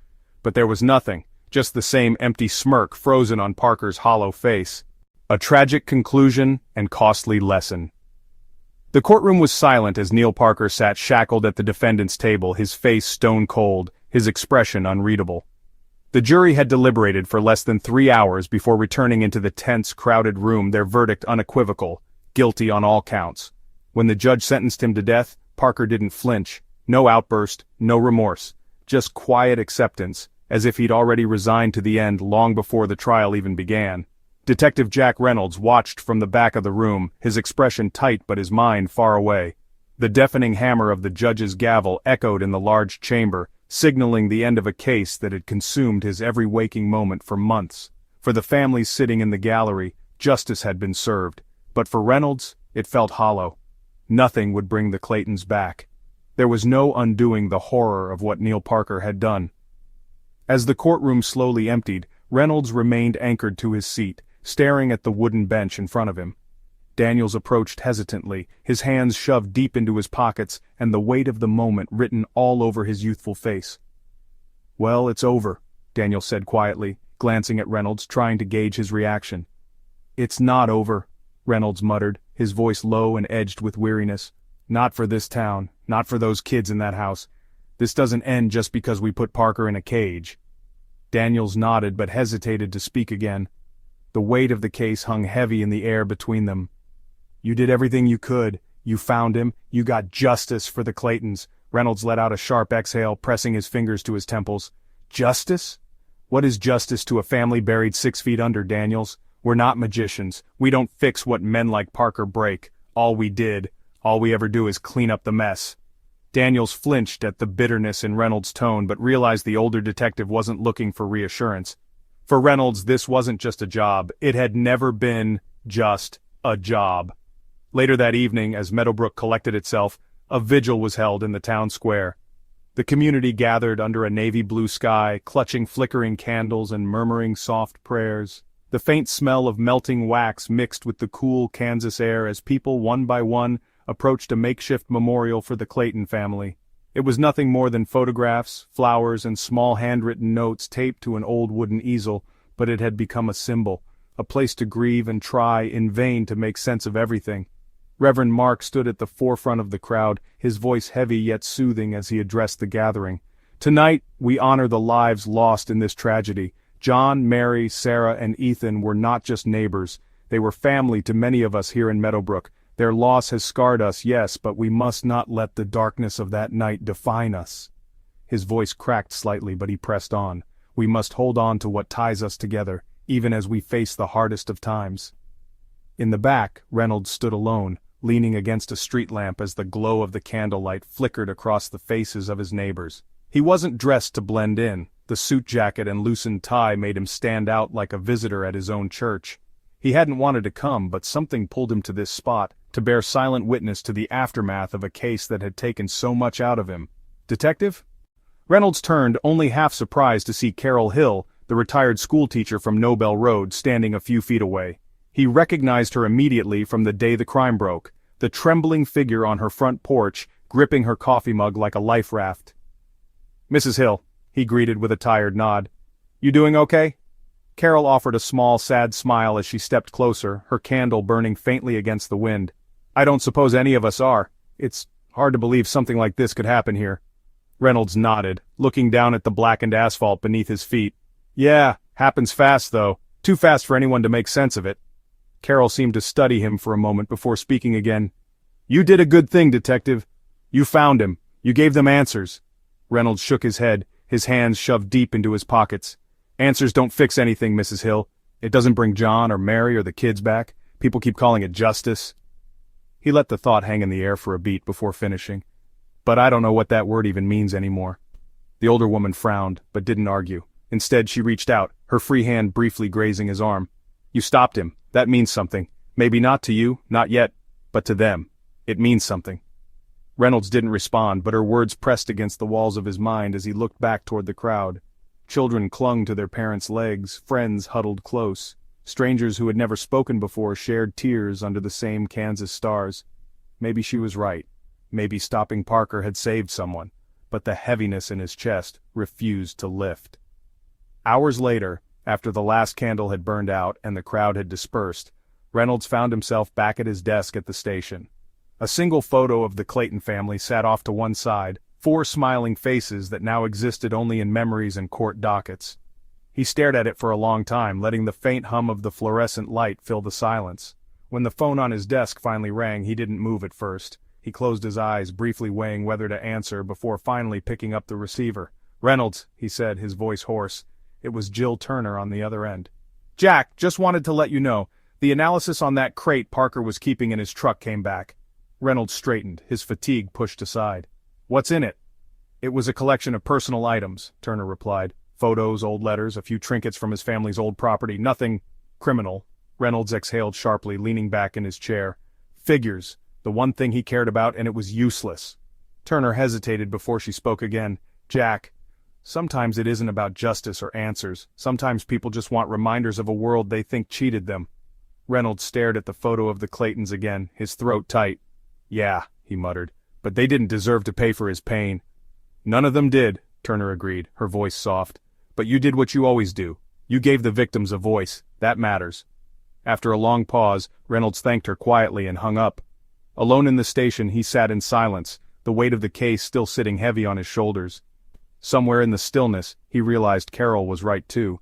S1: But there was nothing, just the same empty smirk frozen on Parker's hollow face. A tragic conclusion and costly lesson. The courtroom was silent as Neil Parker sat shackled at the defendant's table, his face stone cold, his expression unreadable. The jury had deliberated for less than 3 hours before returning into the tense, crowded room, their verdict unequivocal, guilty on all counts. When the judge sentenced him to death, Parker didn't flinch. No outburst, no remorse. Just quiet acceptance, as if he'd already resigned to the end long before the trial even began. Detective Jack Reynolds watched from the back of the room, his expression tight but his mind far away. The deafening hammer of the judge's gavel echoed in the large chamber, signaling the end of a case that had consumed his every waking moment for months. For the families sitting in the gallery, justice had been served, but for Reynolds, it felt hollow. Nothing would bring the Claytons back. There was no undoing the horror of what Neil Parker had done. As the courtroom slowly emptied, Reynolds remained anchored to his seat, staring at the wooden bench in front of him. Daniels approached hesitantly, his hands shoved deep into his pockets and the weight of the moment written all over his youthful face. "Well, it's over," Daniels said quietly, glancing at Reynolds, trying to gauge his reaction. "It's not over," Reynolds muttered, his voice low and edged with weariness. "Not for this town, not for those kids in that house. This doesn't end just because we put Parker in a cage." Daniels nodded but hesitated to speak again. The weight of the case hung heavy in the air between them. "You did everything you could. You found him. You got justice for the Claytons." Reynolds let out a sharp exhale, pressing his fingers to his temples. "Justice? What is justice to a family buried 6 feet under, Daniels? We're not magicians. We don't fix what men like Parker break. All we ever do is clean up the mess." Daniels flinched at the bitterness in Reynolds' tone but realized the older detective wasn't looking for reassurance. For Reynolds, this wasn't just a job. It had never been just a job. Later that evening, as Meadowbrook collected itself, a vigil was held in the town square. The community gathered under a navy blue sky, clutching flickering candles and murmuring soft prayers. The faint smell of melting wax mixed with the cool Kansas air as people one by one approached a makeshift memorial for the Clayton family. It was nothing more than photographs, flowers, and small handwritten notes taped to an old wooden easel, but it had become a symbol, a place to grieve and try in vain to make sense of everything. Reverend Mark stood at the forefront of the crowd, his voice heavy yet soothing as he addressed the gathering. "Tonight, we honor the lives lost in this tragedy. John, Mary, Sarah, and Ethan were not just neighbors. They were family to many of us here in Meadowbrook. Their loss has scarred us, yes, but we must not let the darkness of that night define us." His voice cracked slightly, but he pressed on. "We must hold on to what ties us together, even as we face the hardest of times." In the back, Reynolds stood alone, leaning against a street lamp as the glow of the candlelight flickered across the faces of his neighbors. He wasn't dressed to blend in. The suit jacket and loosened tie made him stand out like a visitor at his own church. He hadn't wanted to come, but something pulled him to this spot, to bear silent witness to the aftermath of a case that had taken so much out of him. Detective? Reynolds turned, only half surprised to see Carol Hill, the retired schoolteacher from Nobel Road, standing a few feet away. He recognized her immediately from the day the crime broke, the trembling figure on her front porch, gripping her coffee mug like a life raft. "Mrs. Hill," he greeted with a tired nod. "You doing okay?" Carol offered a small, sad smile as she stepped closer, her candle burning faintly against the wind. "I don't suppose any of us are. It's hard to believe something like this could happen here." Reynolds nodded, looking down at the blackened asphalt beneath his feet. "Yeah, happens fast though. Too fast for anyone to make sense of it." Carol seemed to study him for a moment before speaking again. "You did a good thing, detective. You found him. You gave them answers." Reynolds shook his head, his hands shoved deep into his pockets. "Answers don't fix anything, Mrs. Hill. It doesn't bring John or Mary or the kids back. People keep calling it justice." He let the thought hang in the air for a beat before finishing. "But I don't know what that word even means anymore." The older woman frowned, but didn't argue. Instead she reached out, her free hand briefly grazing his arm. "You stopped him. That means something. Maybe not to you, not yet, but to them. It means something." Reynolds didn't respond, but her words pressed against the walls of his mind as he looked back toward the crowd. Children clung to their parents' legs, friends huddled close. Strangers who had never spoken before shared tears under the same Kansas stars. Maybe she was right. Maybe stopping Parker had saved someone, but the heaviness in his chest refused to lift. Hours later, after the last candle had burned out and the crowd had dispersed, Reynolds found himself back at his desk at the station. A single photo of the Clayton family sat off to one side, 4 smiling faces that now existed only in memories and court dockets. He stared at it for a long time, letting the faint hum of the fluorescent light fill the silence. When the phone on his desk finally rang, he didn't move at first. He closed his eyes, briefly weighing whether to answer before finally picking up the receiver. "Reynolds," he said, his voice hoarse. It was Jill Turner on the other end. "Jack, just wanted to let you know, the analysis on that crate Parker was keeping in his truck came back." Reynolds straightened, his fatigue pushed aside. "What's in it?" "It was a collection of personal items," Turner replied. "Photos, old letters, a few trinkets from his family's old property, nothing criminal." Reynolds exhaled sharply, leaning back in his chair. "Figures, the one thing he cared about, and it was useless." Turner hesitated before she spoke again. "Jack, sometimes it isn't about justice or answers. Sometimes people just want reminders of a world they think cheated them." Reynolds stared at the photo of the Claytons again, his throat tight. "Yeah," he muttered, "but they didn't deserve to pay for his pain." "None of them did," Turner agreed, her voice soft. "But you did what you always do. You gave the victims a voice. That matters." After a long pause, Reynolds thanked her quietly and hung up. Alone in the station, he sat in silence, the weight of the case still sitting heavy on his shoulders. Somewhere in the stillness, he realized Carol was right too.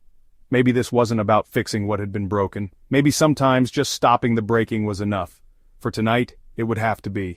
S1: Maybe this wasn't about fixing what had been broken. Maybe sometimes just stopping the breaking was enough. For tonight, it would have to be.